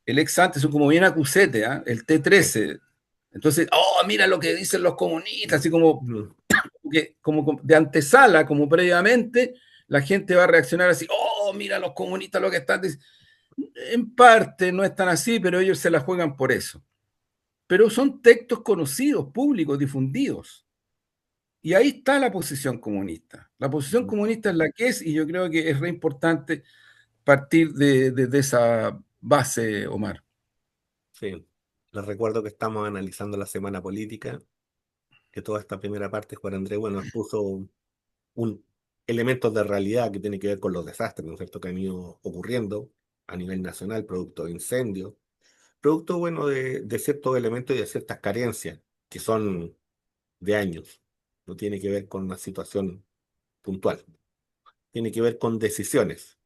el ex ante son como bien acusete, ¿eh? El Sí. T13. Entonces, oh, mira lo que dicen los comunistas, así como, Mm. como de antesala, como previamente, la gente va a reaccionar así, oh, mira los comunistas lo que están diciendo. En parte no están así, pero ellos se la juegan por eso. Pero son textos conocidos, públicos, difundidos. Y ahí está la posición comunista. La posición comunista es la que es, y yo creo que es re importante partir de esa base, Omar. Sí, les recuerdo que estamos analizando la semana política, que toda esta primera parte, Juan Andrés, bueno, expuso un elementos de realidad que tiene que ver con los desastres, ¿no es cierto?, que han ido ocurriendo a nivel nacional, producto de incendios, producto, bueno, de ciertos elementos y de ciertas carencias que son de años. No tiene que ver con una situación puntual, tiene que ver con decisiones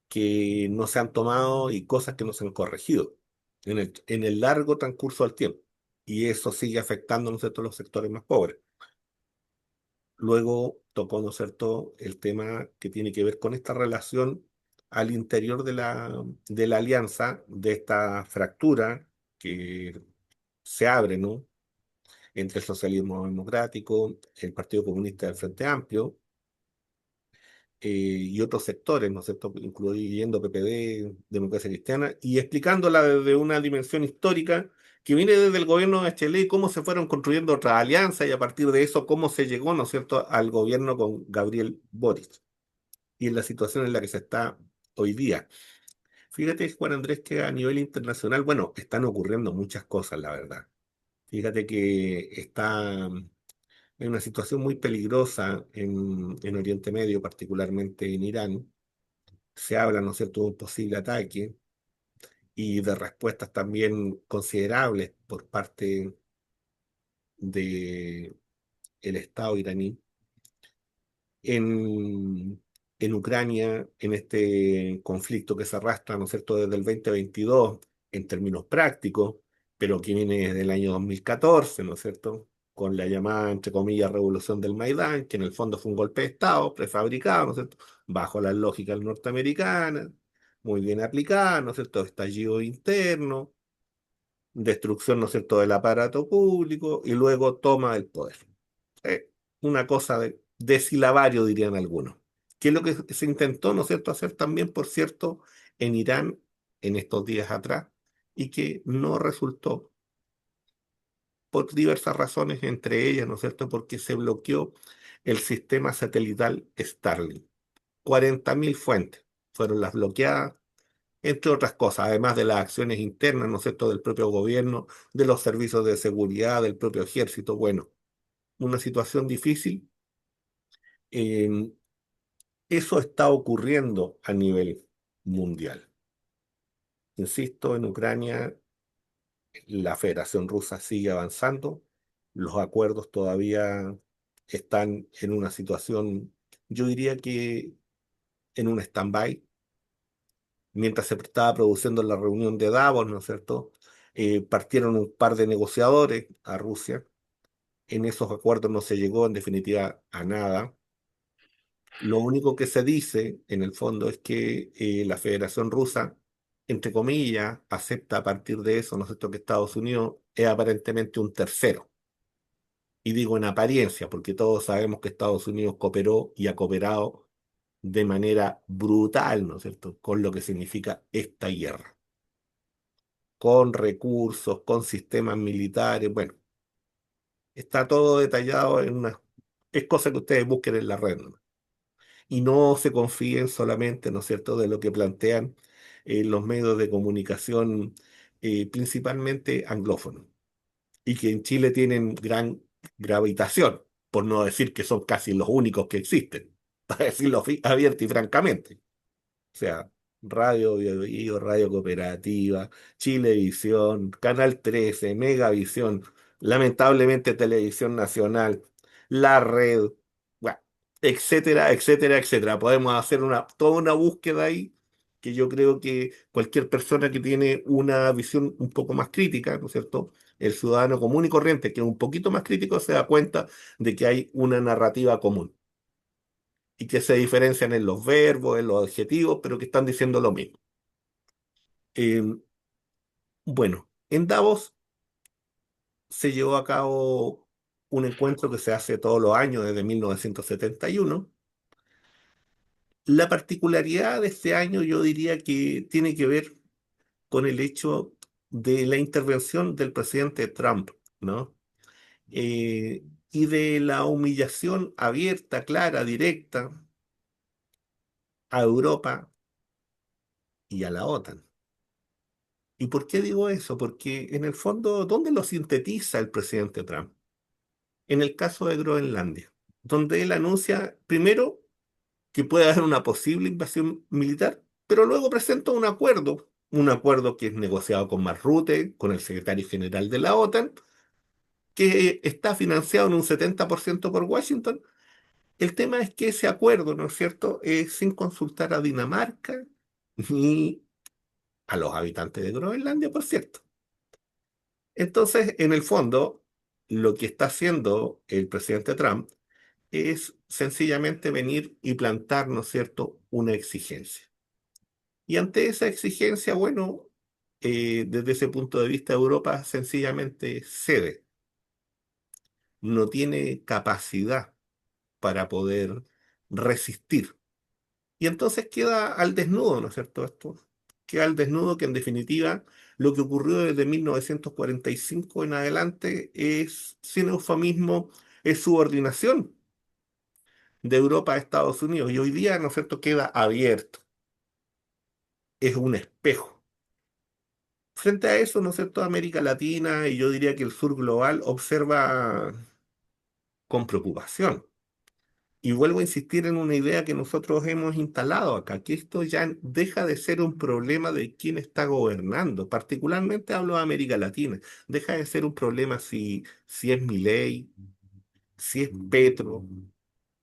que no se han tomado y cosas que no se han corregido en el largo transcurso del tiempo. Y eso sigue afectando, ¿no es cierto?, a los sectores más pobres. Luego tocó, ¿no es cierto?, el tema que tiene que ver con esta relación al interior de la alianza, de esta fractura que se abre, ¿no?, entre el socialismo democrático, el Partido Comunista del Frente Amplio, y otros sectores, ¿no es cierto?, incluyendo PPD, Democracia Cristiana, y explicándola desde una dimensión histórica que viene desde el gobierno de Bachelet, cómo se fueron construyendo otras alianzas y a partir de eso cómo se llegó, ¿no es cierto?, al gobierno con Gabriel Boric y en la situación en la que se está hoy día. Fíjate, Juan Andrés, que a nivel internacional, bueno, están ocurriendo muchas cosas, la verdad. Fíjate que está en una situación muy peligrosa en Oriente Medio, particularmente en Irán. Se habla, ¿no es cierto?, de un posible ataque y de respuestas también considerables por parte del Estado iraní. En, en Ucrania, en este conflicto que se arrastra, ¿no es cierto?, desde el 2022 en términos prácticos, pero que viene desde el año 2014, ¿no es cierto?, con la llamada, entre comillas, revolución del Maidán, que en el fondo fue un golpe de Estado prefabricado, ¿no es cierto?, bajo las lógicas norteamericanas, muy bien aplicada, ¿no es cierto?, estallido interno, destrucción, ¿no es cierto?, del aparato público y luego toma del poder. Eh, una cosa de silabario, dirían algunos. Que es lo que se intentó, ¿no es cierto?, hacer también, por cierto, en Irán en estos días atrás y que no resultó por diversas razones, entre ellas, ¿no es cierto?, porque se bloqueó el sistema satelital Starlink. 40.000 fuentes fueron las bloqueadas, entre otras cosas, además de las acciones internas, ¿no es cierto?, del propio gobierno, de los servicios de seguridad, del propio ejército. Bueno, una situación difícil. Eh, Eso está ocurriendo a nivel mundial. Insisto, en Ucrania la Federación Rusa sigue avanzando, los acuerdos todavía están en una situación, yo diría que en un stand-by, mientras se estaba produciendo la reunión de Davos, ¿no es cierto? Partieron un par de negociadores a Rusia. En esos acuerdos no se llegó en definitiva a nada. Lo único que se dice en el fondo es que la Federación Rusa, entre comillas, acepta a partir de eso, ¿no es cierto?, que Estados Unidos es aparentemente un tercero. Y digo en apariencia, porque todos sabemos que Estados Unidos cooperó y ha cooperado de manera brutal, ¿no es cierto?, con lo que significa esta guerra, con recursos, con sistemas militares, bueno, está todo detallado en una... Es cosa que ustedes busquen en la red, ¿no? Y no se confíen solamente, ¿no es cierto?, de lo que plantean los medios de comunicación, principalmente anglófonos, y que en Chile tienen gran gravitación, por no decir que son casi los únicos que existen, para decirlo abierto y francamente. O sea, Radio Bio, Bio, Radio Cooperativa, Chilevisión, Canal 13, Megavisión, lamentablemente Televisión Nacional, La Red, bueno, etcétera, etcétera, etcétera. Podemos hacer toda una búsqueda ahí que yo creo que cualquier persona que tiene una visión un poco más crítica, ¿no es cierto? El ciudadano común y corriente, que es un poquito más crítico, se da cuenta de que hay una narrativa común y que se diferencian en los verbos, en los adjetivos, pero que están diciendo lo mismo. Eh, bueno, en Davos se llevó a cabo un encuentro que se hace todos los años desde 1971. La particularidad de este año yo diría que tiene que ver con el hecho de la intervención del presidente Trump, ¿no? Y de la humillación abierta, clara, directa a Europa y a la OTAN. ¿Y por qué digo eso? Porque en el fondo, ¿dónde lo sintetiza el presidente Trump? En el caso de Groenlandia, donde él anuncia primero que puede haber una posible invasión militar, pero luego presenta un acuerdo que es negociado con Mark Rutte, con el secretario general de la OTAN, que está financiado en un 70% por Washington. El tema es que ese acuerdo, ¿no es cierto?, es sin consultar a Dinamarca ni a los habitantes de Groenlandia, por cierto. Entonces, en el fondo, lo que está haciendo el presidente Trump es sencillamente venir y plantar, ¿no es cierto?, una exigencia. Y ante esa exigencia, bueno, desde ese punto de vista, Europa sencillamente cede, no tiene capacidad para poder resistir. Y entonces queda al desnudo, ¿no es cierto? Esto queda al desnudo que en definitiva lo que ocurrió desde 1945 en adelante es, sin eufemismo, es subordinación de Europa a Estados Unidos. Y hoy día, ¿no es cierto?, queda abierto, es un espejo. Frente a eso, ¿no es cierto?, América Latina y yo diría que el sur global observa con preocupación. Y vuelvo a insistir en una idea que nosotros hemos instalado acá, que esto ya deja de ser un problema de quién está gobernando. Particularmente hablo de América Latina. Deja de ser un problema si es Milei, si es Petro,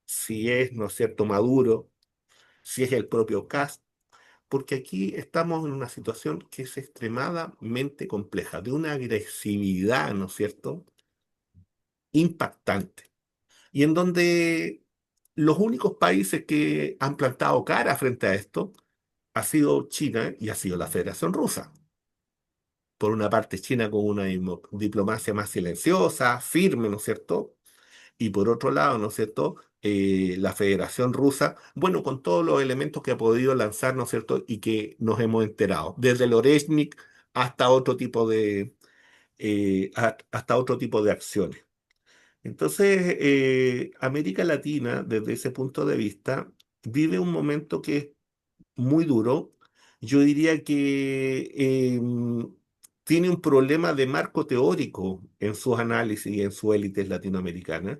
si es, ¿no es cierto?, Maduro, si es el propio Kast, porque aquí estamos en una situación que es extremadamente compleja, de una agresividad, ¿no es cierto?, impactante, y en donde los únicos países que han plantado cara frente a esto ha sido China y ha sido la Federación Rusa. Por una parte, China con una diplomacia más silenciosa, firme, ¿no es cierto? Y por otro lado, ¿no es cierto?, la Federación Rusa, bueno, con todos los elementos que ha podido lanzar, ¿no es cierto?, y que nos hemos enterado, desde el Oreshnik hasta otro tipo hasta otro tipo de acciones. Entonces, América Latina, desde ese punto de vista, vive un momento que es muy duro. Yo diría que tiene un problema de marco teórico en sus análisis y en sus élites latinoamericanas,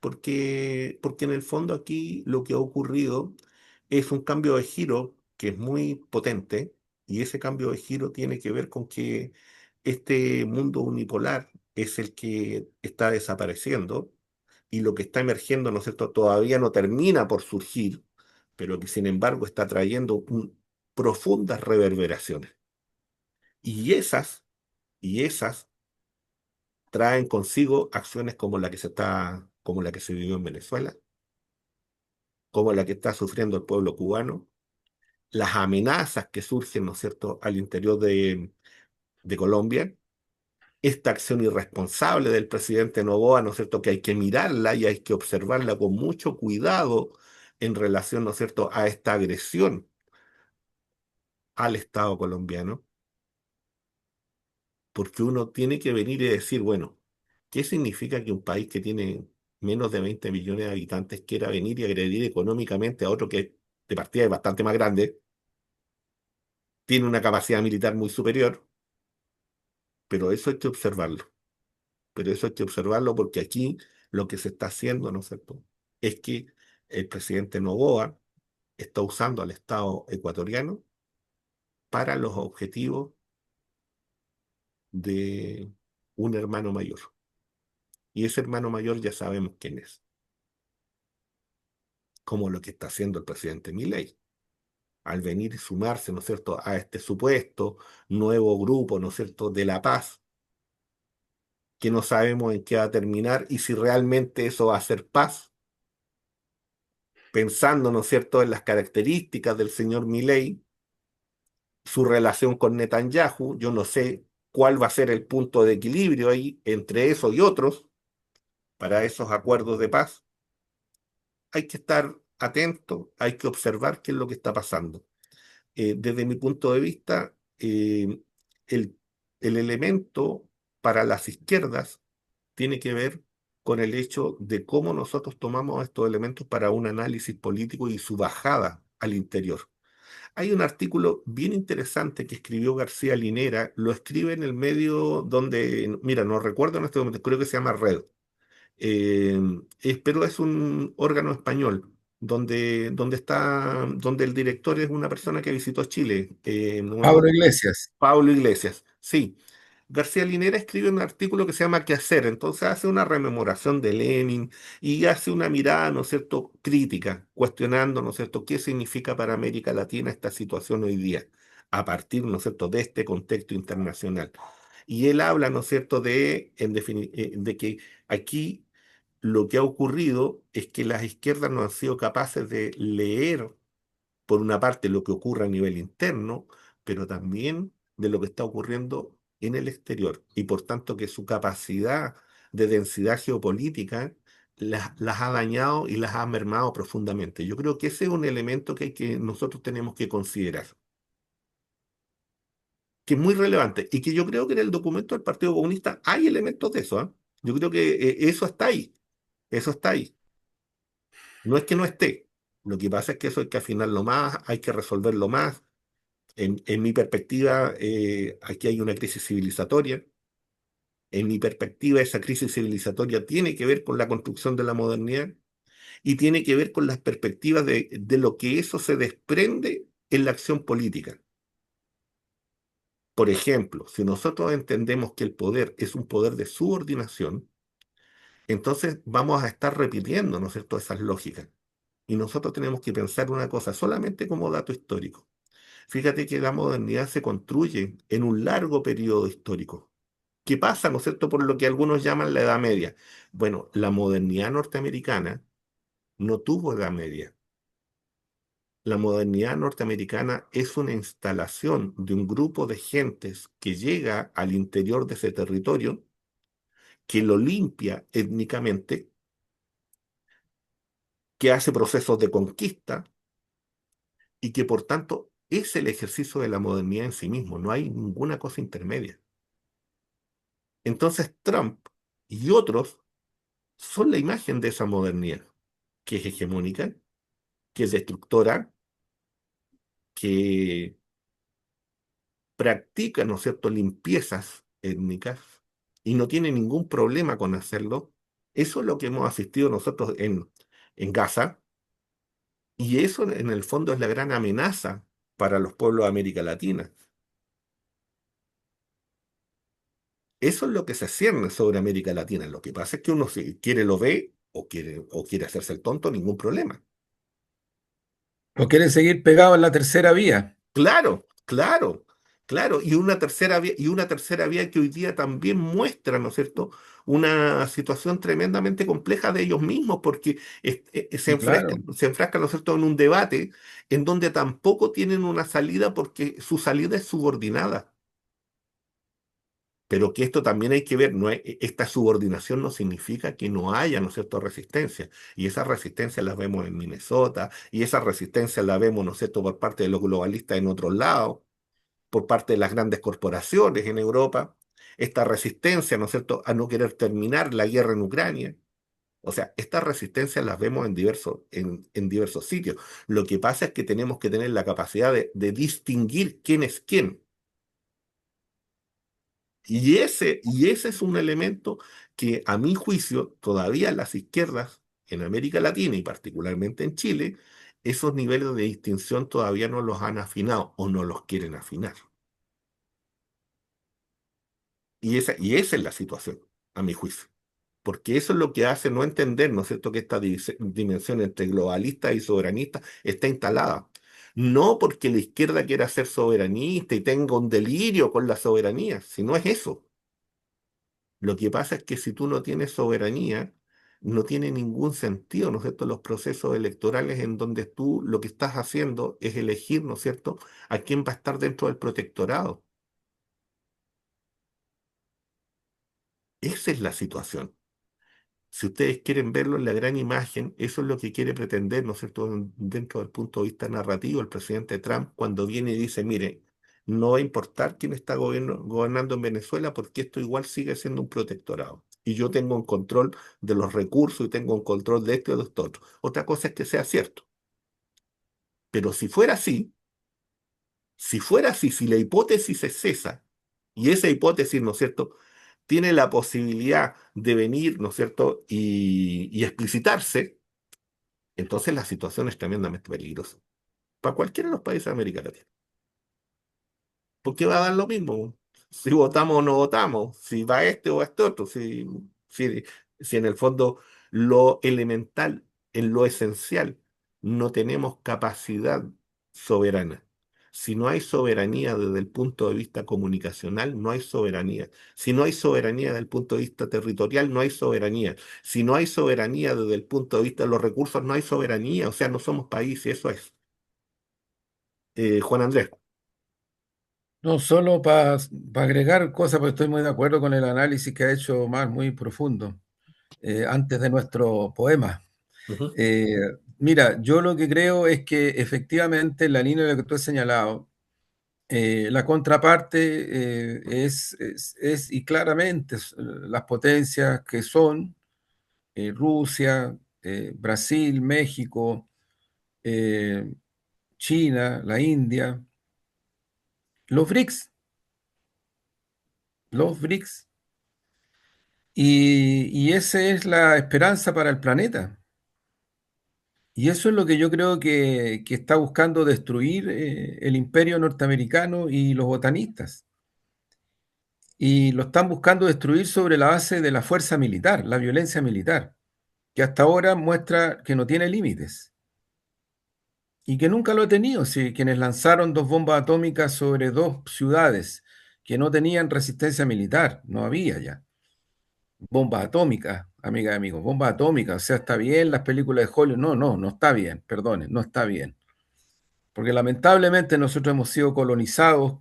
porque en el fondo aquí lo que ha ocurrido es un cambio de giro que es muy potente, y ese cambio de giro tiene que ver con que este mundo unipolar es el que está desapareciendo, y lo que está emergiendo, ¿no es cierto?, todavía no termina por surgir, pero que sin embargo está trayendo profundas reverberaciones. Y esas traen consigo acciones como la que como la que se vivió en Venezuela, como la que está sufriendo el pueblo cubano, las amenazas que surgen, ¿no es cierto?, al interior de Colombia, esta acción irresponsable del presidente Noboa, ¿no es cierto?, que hay que mirarla y hay que observarla con mucho cuidado en relación, ¿no es cierto?, a esta agresión al Estado colombiano, porque uno tiene que venir y decir, bueno, ¿qué significa que un país que tiene menos de 20 millones de habitantes quiera venir y agredir económicamente a otro que de partida es bastante más grande, tiene una capacidad militar muy superior, pero eso hay que observarlo? Pero eso hay que observarlo porque aquí lo que se está haciendo, ¿no es cierto?, es que el presidente Noboa está usando al Estado ecuatoriano para los objetivos de un hermano mayor. Y ese hermano mayor ya sabemos quién es, como lo que está haciendo el presidente Milei, al venir y sumarse, ¿no es cierto?, a este supuesto nuevo grupo, ¿no es cierto?, de la paz, que no sabemos en qué va a terminar y si realmente eso va a ser paz, pensando, ¿no es cierto?, en las características del señor Milei, su relación con Netanyahu. Yo no sé cuál va a ser el punto de equilibrio ahí entre eso y otros para esos acuerdos de paz. Hay que estar atento, hay que observar qué es lo que está pasando. Desde mi punto de vista, el, el elemento para las izquierdas tiene que ver con el hecho de cómo nosotros tomamos estos elementos para un análisis político y su bajada al interior. Hay un artículo bien interesante que escribió García Linera, lo escribe en el medio donde, mira, no recuerdo en este momento, creo que se llama Red, eh, pero es un órgano español donde el director es una persona que visitó Chile, no me Pablo acuerdo, Iglesias. Pablo Iglesias, sí. García Linera escribe un artículo que se llama ¿Qué hacer? Entonces hace una rememoración de Lenin y hace una mirada, ¿no es cierto?, crítica, cuestionando, ¿no es cierto?, qué significa para América Latina esta situación hoy día, a partir, ¿no es cierto?, de este contexto internacional. Y él habla, ¿no es cierto?, de que aquí lo que ha ocurrido es que las izquierdas no han sido capaces de leer, por una parte, lo que ocurre a nivel interno, pero también de lo que está ocurriendo en el exterior. Y por tanto que su capacidad de densidad geopolítica las ha dañado y las ha mermado profundamente. Yo creo que ese es un elemento que nosotros tenemos que considerar, que es muy relevante y que yo creo que en el documento del Partido Comunista hay elementos de eso, ¿eh? Yo creo que eso está ahí, eso está ahí. No es que no esté. Lo que pasa es que eso hay que afinarlo más, hay que resolverlo más. En mi perspectiva, aquí hay una crisis civilizatoria. En mi perspectiva, esa crisis civilizatoria tiene que ver con la construcción de la modernidad y tiene que ver con las perspectivas de lo que eso se desprende en la acción política. Por ejemplo, si nosotros entendemos que el poder es un poder de subordinación, entonces vamos a estar repitiendo, ¿no es cierto?, esas lógicas. Y nosotros tenemos que pensar una cosa, solamente como dato histórico. Fíjate que la modernidad se construye en un largo periodo histórico. ¿Qué pasa, no es cierto?, por lo que algunos llaman la Edad Media. Bueno, la modernidad norteamericana no tuvo Edad Media. La modernidad norteamericana es una instalación de un grupo de gentes que llega al interior de ese territorio, que lo limpia étnicamente, que hace procesos de conquista y que por tanto es el ejercicio de la modernidad en sí mismo. No hay ninguna cosa intermedia. Entonces Trump y otros son la imagen de esa modernidad, que es hegemónica, que es destructora, que practica, ¿no es cierto?, limpiezas étnicas y no tiene ningún problema con hacerlo. Eso es lo que hemos asistido nosotros en Gaza y eso en el fondo es la gran amenaza para los pueblos de América Latina. Eso es lo que se cierne sobre América Latina. Lo que pasa es que uno si quiere lo ve o quiere hacerse el tonto, ningún problema. ¿O quieren seguir pegados en la tercera vía? Claro, claro, claro. Y una tercera vía que hoy día también muestra, ¿no es cierto?, una situación tremendamente compleja de ellos mismos, porque se Sí, enfrascan, claro. se enfrascan, ¿no es cierto?, en un debate en donde tampoco tienen una salida porque su salida es subordinada. Pero que esto también hay que ver, esta subordinación no significa que no haya, ¿no es cierto?, resistencia. Y esas resistencias las vemos en Minnesota, y esas resistencias las vemos, ¿no es cierto?, por parte de los globalistas en otros lados, por parte de las grandes corporaciones en Europa, esta resistencia, ¿no es cierto?, a no querer terminar la guerra en Ucrania. O sea, estas resistencias las vemos en diversos sitios. Lo que pasa es que tenemos que tener la capacidad de distinguir quién es quién. Y ese es un elemento que, a mi juicio, todavía las izquierdas en América Latina y particularmente en Chile, esos niveles de distinción todavía no los han afinado o no los quieren afinar. Y esa es la situación, a mi juicio. Porque eso es lo que hace no entender, ¿no es cierto?, que esta dimensión entre globalista y soberanista está instalada. No porque la izquierda quiera ser soberanista y tenga un delirio con la soberanía, sino es eso. Lo que pasa es que si tú no tienes soberanía, no tiene ningún sentido, ¿no es cierto?, los procesos electorales en donde tú lo que estás haciendo es elegir, ¿no es cierto?, a quién va a estar dentro del protectorado. Esa es la situación. Si ustedes quieren verlo en la gran imagen, eso es lo que quiere pretender, ¿no es cierto?, dentro del punto de vista narrativo, el presidente Trump, cuando viene y dice, mire, no va a importar quién está gobernando en Venezuela, porque esto igual sigue siendo un protectorado. Y yo tengo un control de los recursos y tengo un control de esto y de esto otro. Otra cosa es que sea cierto. Pero si fuera así, si la hipótesis es esa, y esa hipótesis, ¿no es cierto?, tiene la posibilidad de venir, ¿no es cierto?, y explicitarse, entonces la situación es tremendamente peligrosa para cualquiera de los países de América Latina. Porque va a dar lo mismo. Si votamos o no votamos, si va este o este otro, si en el fondo lo elemental, en lo esencial, no tenemos capacidad soberana. Si no hay soberanía desde el punto de vista comunicacional, no hay soberanía. Si no hay soberanía desde el punto de vista territorial, no hay soberanía. Si no hay soberanía desde el punto de vista de los recursos, no hay soberanía. O sea, no somos países, eso es. Juan Andrés. No, solo para agregar cosas, porque estoy muy de acuerdo con el análisis que ha hecho Omar, muy profundo, antes de nuestro poema. Ujú. Eh, Mira, yo lo que creo es que efectivamente en la línea de lo que tú has señalado, la contraparte y claramente las potencias que son Rusia, Brasil, México, eh, China, la India, los BRICS, los BRICS. Y esa es la esperanza para el planeta. Y eso es lo que yo creo que está buscando destruir el imperio norteamericano y los botanistas. Y lo están buscando destruir sobre la base de la fuerza militar, la violencia militar, que hasta ahora muestra que no tiene límites y que nunca lo ha tenido. Si quienes lanzaron dos bombas atómicas sobre dos ciudades que no tenían resistencia militar, no había ya. Bombas atómicas, amiga y amigos, bombas atómicas. O sea, está bien las películas de Hollywood. No, no, no está bien, perdone, no está bien. Porque lamentablemente nosotros hemos sido colonizados,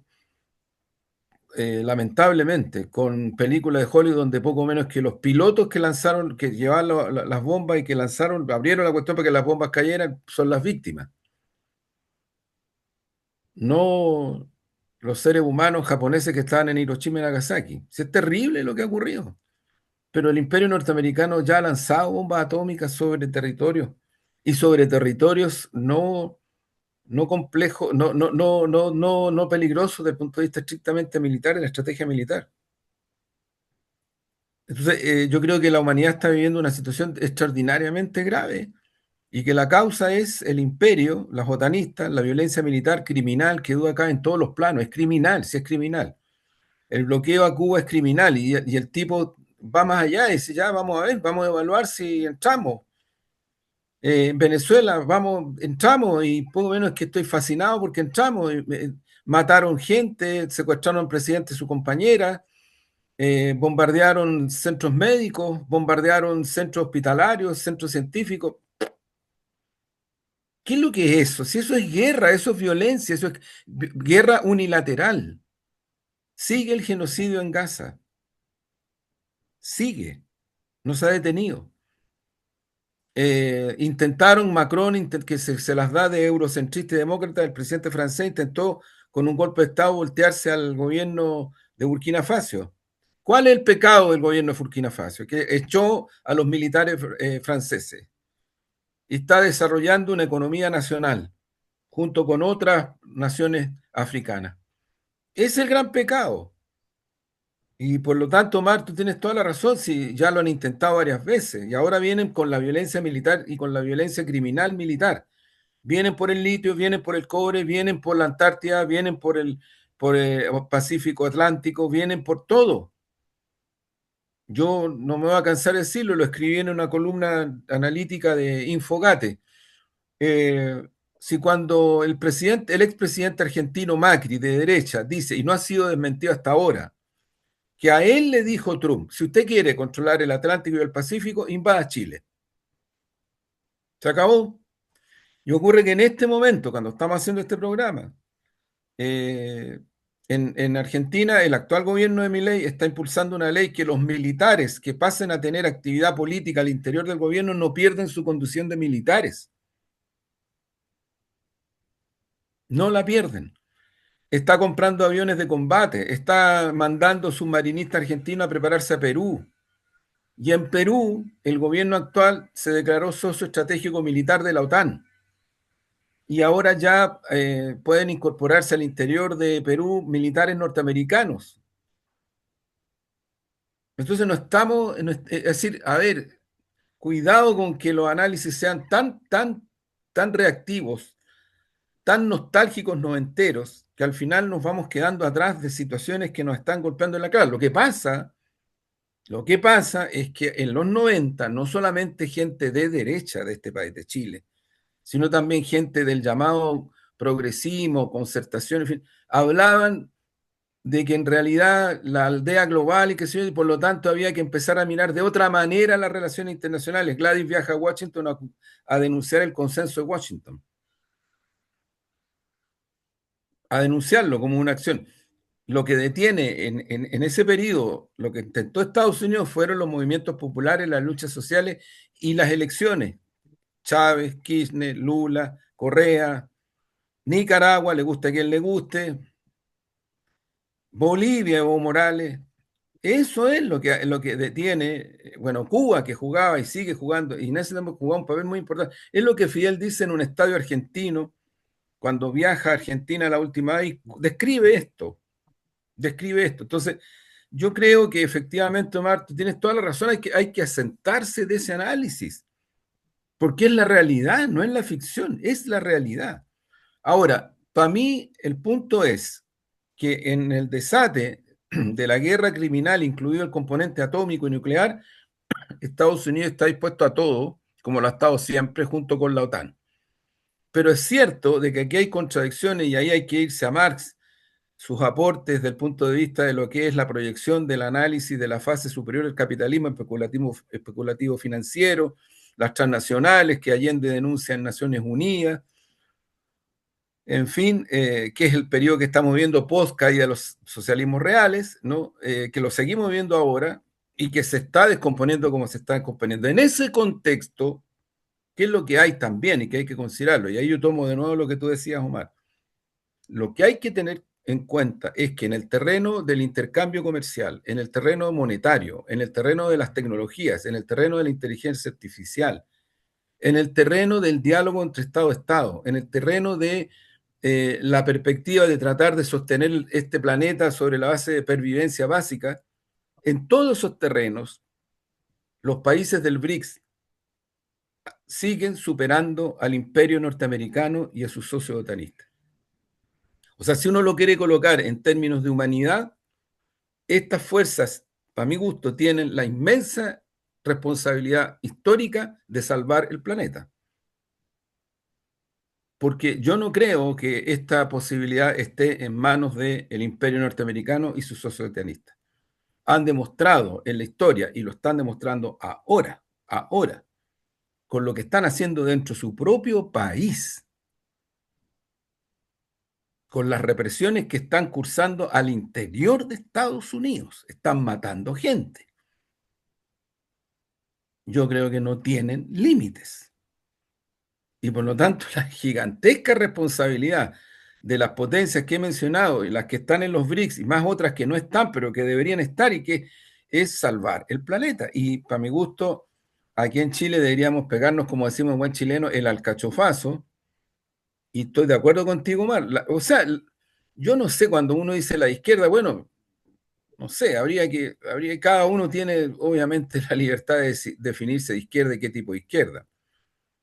lamentablemente, con películas de Hollywood donde poco menos que los pilotos que lanzaron, que llevaban las bombas y que lanzaron, abrieron la cuestión para que las bombas cayeran, son las víctimas. No los seres humanos japoneses que estaban en Hiroshima y Nagasaki. Sí, es terrible lo que ha ocurrido. Pero el imperio norteamericano ya ha lanzado bombas atómicas sobre territorios y sobre territorios no complejos, no peligrosos desde el punto de vista estrictamente militar, en la estrategia militar. Entonces, yo creo que la humanidad está viviendo una situación extraordinariamente grave y que la causa es el imperio, las botanistas, la violencia militar criminal que duda acá en todos los planos. Es criminal, sí es criminal. El bloqueo a Cuba es criminal y el tipo va más allá y dice, ya vamos a ver, vamos a evaluar si entramos. En Venezuela, vamos, entramos y poco menos es que estoy fascinado porque entramos. Mataron gente, secuestraron al presidente y su compañera, bombardearon centros médicos, bombardearon centros hospitalarios, centros científicos. ¿Qué es lo que es eso? Si eso es guerra, eso es violencia, eso es guerra unilateral. Sigue el genocidio en Gaza, sigue, no se ha detenido. Intentaron, Macron, que se las da de eurocentrista y demócrata, el presidente francés intentó con un golpe de Estado voltearse al gobierno de Burkina Faso. ¿Cuál es el pecado del gobierno de Burkina Faso? Que echó a los militares franceses y está desarrollando una economía nacional junto con otras naciones africanas. Es el gran pecado. Y por lo tanto, Omar, tú tienes toda la razón, si ya lo han intentado varias veces y ahora vienen con la violencia militar y con la violencia criminal militar. Vienen por el litio, vienen por el cobre, vienen por la Antártida, vienen por el Pacífico Atlántico, vienen por todo. Yo no me voy a cansar de decirlo, lo escribí en una columna analítica de Infogate. Eh, si cuando el expresidente argentino Macri de derecha dice, y no ha sido desmentido hasta ahora, que a él le dijo Trump, si usted quiere controlar el Atlántico y el Pacífico, invada Chile. Se acabó. Y ocurre que en este momento, cuando estamos haciendo este programa, eh, en Argentina, el actual gobierno de Milei está impulsando una ley que los militares que pasen a tener actividad política al interior del gobierno no pierden su condición de militares. No la pierden. Está comprando aviones de combate, está mandando submarinistas argentinos a prepararse a Perú. Y en Perú, el gobierno actual se declaró socio estratégico militar de la OTAN. Y ahora ya pueden incorporarse al interior de Perú militares norteamericanos. Entonces no estamos, es decir, a ver, cuidado con que los análisis sean tan reactivos, tan nostálgicos noventeros, que al final nos vamos quedando atrás de situaciones que nos están golpeando en la cara. Lo que pasa es que en los 90 no solamente gente de derecha de este país, de Chile, sino también gente del llamado progresismo, concertación, en fin, hablaban de que en realidad la aldea global y que sé yo, y por lo tanto había que empezar a mirar de otra manera las relaciones internacionales. Gladys viaja a Washington a denunciar el consenso de Washington, a denunciarlo como una acción. Lo que detiene en ese periodo, lo que intentó Estados Unidos fueron los movimientos populares, las luchas sociales y las elecciones. Chávez, Kirchner, Lula, Correa, Nicaragua, le guste a quien le guste, Bolivia, Evo Morales. Eso es lo que detiene, bueno, Cuba, que jugaba y sigue jugando, y en ese tiempo jugaba un papel muy importante. Es lo que Fidel dice en un estadio argentino, cuando viaja a Argentina la última vez, describe esto, describe esto. Entonces, yo creo que efectivamente, Omar, tú tienes toda la razón, hay que asentarse de ese análisis, porque es la realidad, no es la ficción, es la realidad. Ahora, para mí el punto es que en el desate de la guerra criminal, incluido el componente atómico y nuclear, Estados Unidos está dispuesto a todo, como lo ha estado siempre, junto con la OTAN. Pero es cierto de que aquí hay contradicciones y ahí hay que irse a Marx, sus aportes desde el punto de vista de lo que es la proyección del análisis de la fase superior del capitalismo especulativo financiero, las transnacionales que Allende denuncia en Naciones Unidas, en fin, que es el periodo que estamos viendo post caída de los socialismos reales, ¿no? Que lo seguimos viendo ahora y que se está descomponiendo como se está descomponiendo. En ese contexto, ¿qué es lo que hay también y que hay que considerarlo? Y ahí yo tomo de nuevo lo que tú decías, Omar. Lo que hay que tener en cuenta es que en el terreno del intercambio comercial, en el terreno monetario, en el terreno de las tecnologías, en el terreno de la inteligencia artificial, en el terreno del diálogo entre Estado y Estado, en el terreno de la perspectiva de tratar de sostener este planeta sobre la base de pervivencia básica, en todos esos terrenos, los países del BRICS siguen superando al imperio norteamericano y a sus socios otanistas. O sea, si uno lo quiere colocar en términos de humanidad, estas fuerzas para mi gusto, tienen la inmensa responsabilidad histórica de salvar el planeta. Porque yo no creo que esta posibilidad esté en manos del imperio norteamericano y sus socios satanistas. Han demostrado en la historia, y lo están demostrando ahora, con lo que están haciendo dentro de su propio país, con las represiones que están cursando al interior de Estados Unidos. Están matando gente. Yo creo que no tienen límites. Y por lo tanto, la gigantesca responsabilidad de las potencias que he mencionado y las que están en los BRICS y más otras que no están, pero que deberían estar y que es salvar el planeta. Y para mi gusto, aquí en Chile deberíamos pegarnos, como decimos en buen chileno, el alcachofazo. Y estoy de acuerdo contigo, Mar. O sea, yo no sé cuando uno dice la izquierda, bueno, no sé, cada uno tiene obviamente la libertad de definirse de izquierda y qué tipo de izquierda.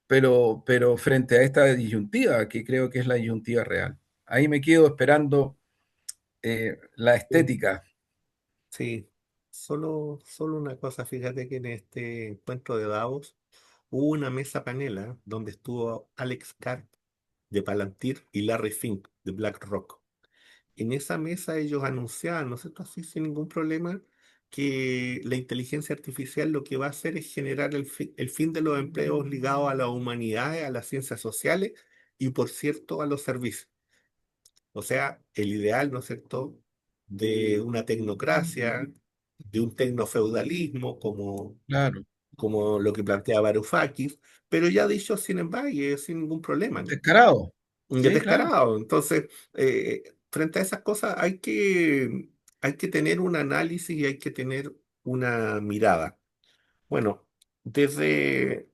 Pero frente a esta disyuntiva, que creo que es la disyuntiva real, ahí me quedo esperando la Sí. estética. Sí, solo una cosa, fíjate que en este encuentro de Davos hubo una mesa panela donde estuvo Alex Karp de Palantir y Larry Fink de BlackRock. En esa mesa ellos anunciaban, ¿no es cierto?, así sin ningún problema, que la inteligencia artificial lo que va a hacer es generar el fin de los empleos ligados a la humanidad, a las ciencias sociales y, por cierto, a los servicios. O sea, el ideal, ¿no es cierto?, de una tecnocracia, de un tecnofeudalismo, Claro, como lo que plantea Varoufakis, pero ya dicho sin embargo, sin ningún problema, ¿no? descarado. Y es Sí, claro. descarado. Entonces, frente a esas cosas hay que tener un análisis y hay que tener una mirada. Bueno, desde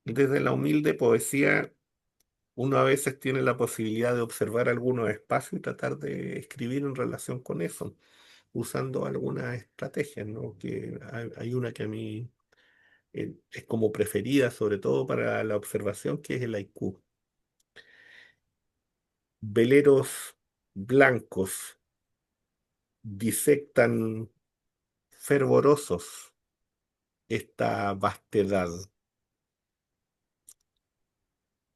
la humilde poesía, uno a veces tiene la posibilidad de observar algunos espacios y tratar de escribir en relación con eso, usando algunas estrategias, ¿no? Que hay una que a mí es como preferida, sobre todo para la observación, que es el haiku. Veleros blancos disectan fervorosos esta vastedad.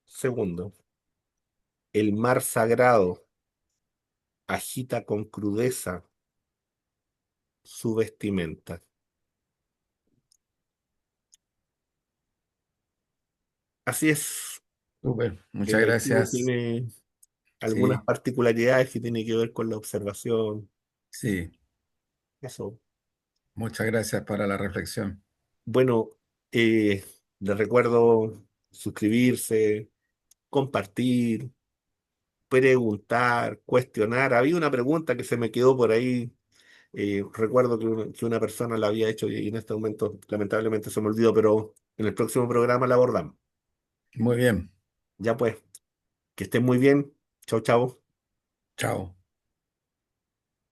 Segundo, el mar sagrado agita con crudeza su vestimenta. Así es, Súper. el Muchas haiku gracias. tiene algunas Sí, particularidades que tienen que ver con la observación. sí. Eso. Muchas gracias para la reflexión. Bueno, les recuerdo suscribirse, compartir, preguntar, cuestionar. Había una pregunta que se me quedó por ahí. Recuerdo que una persona la había hecho y en este momento lamentablemente se me olvidó, pero en el próximo programa la abordamos. Muy bien. Ya pues, que estén muy bien. Chau, chau. Chao.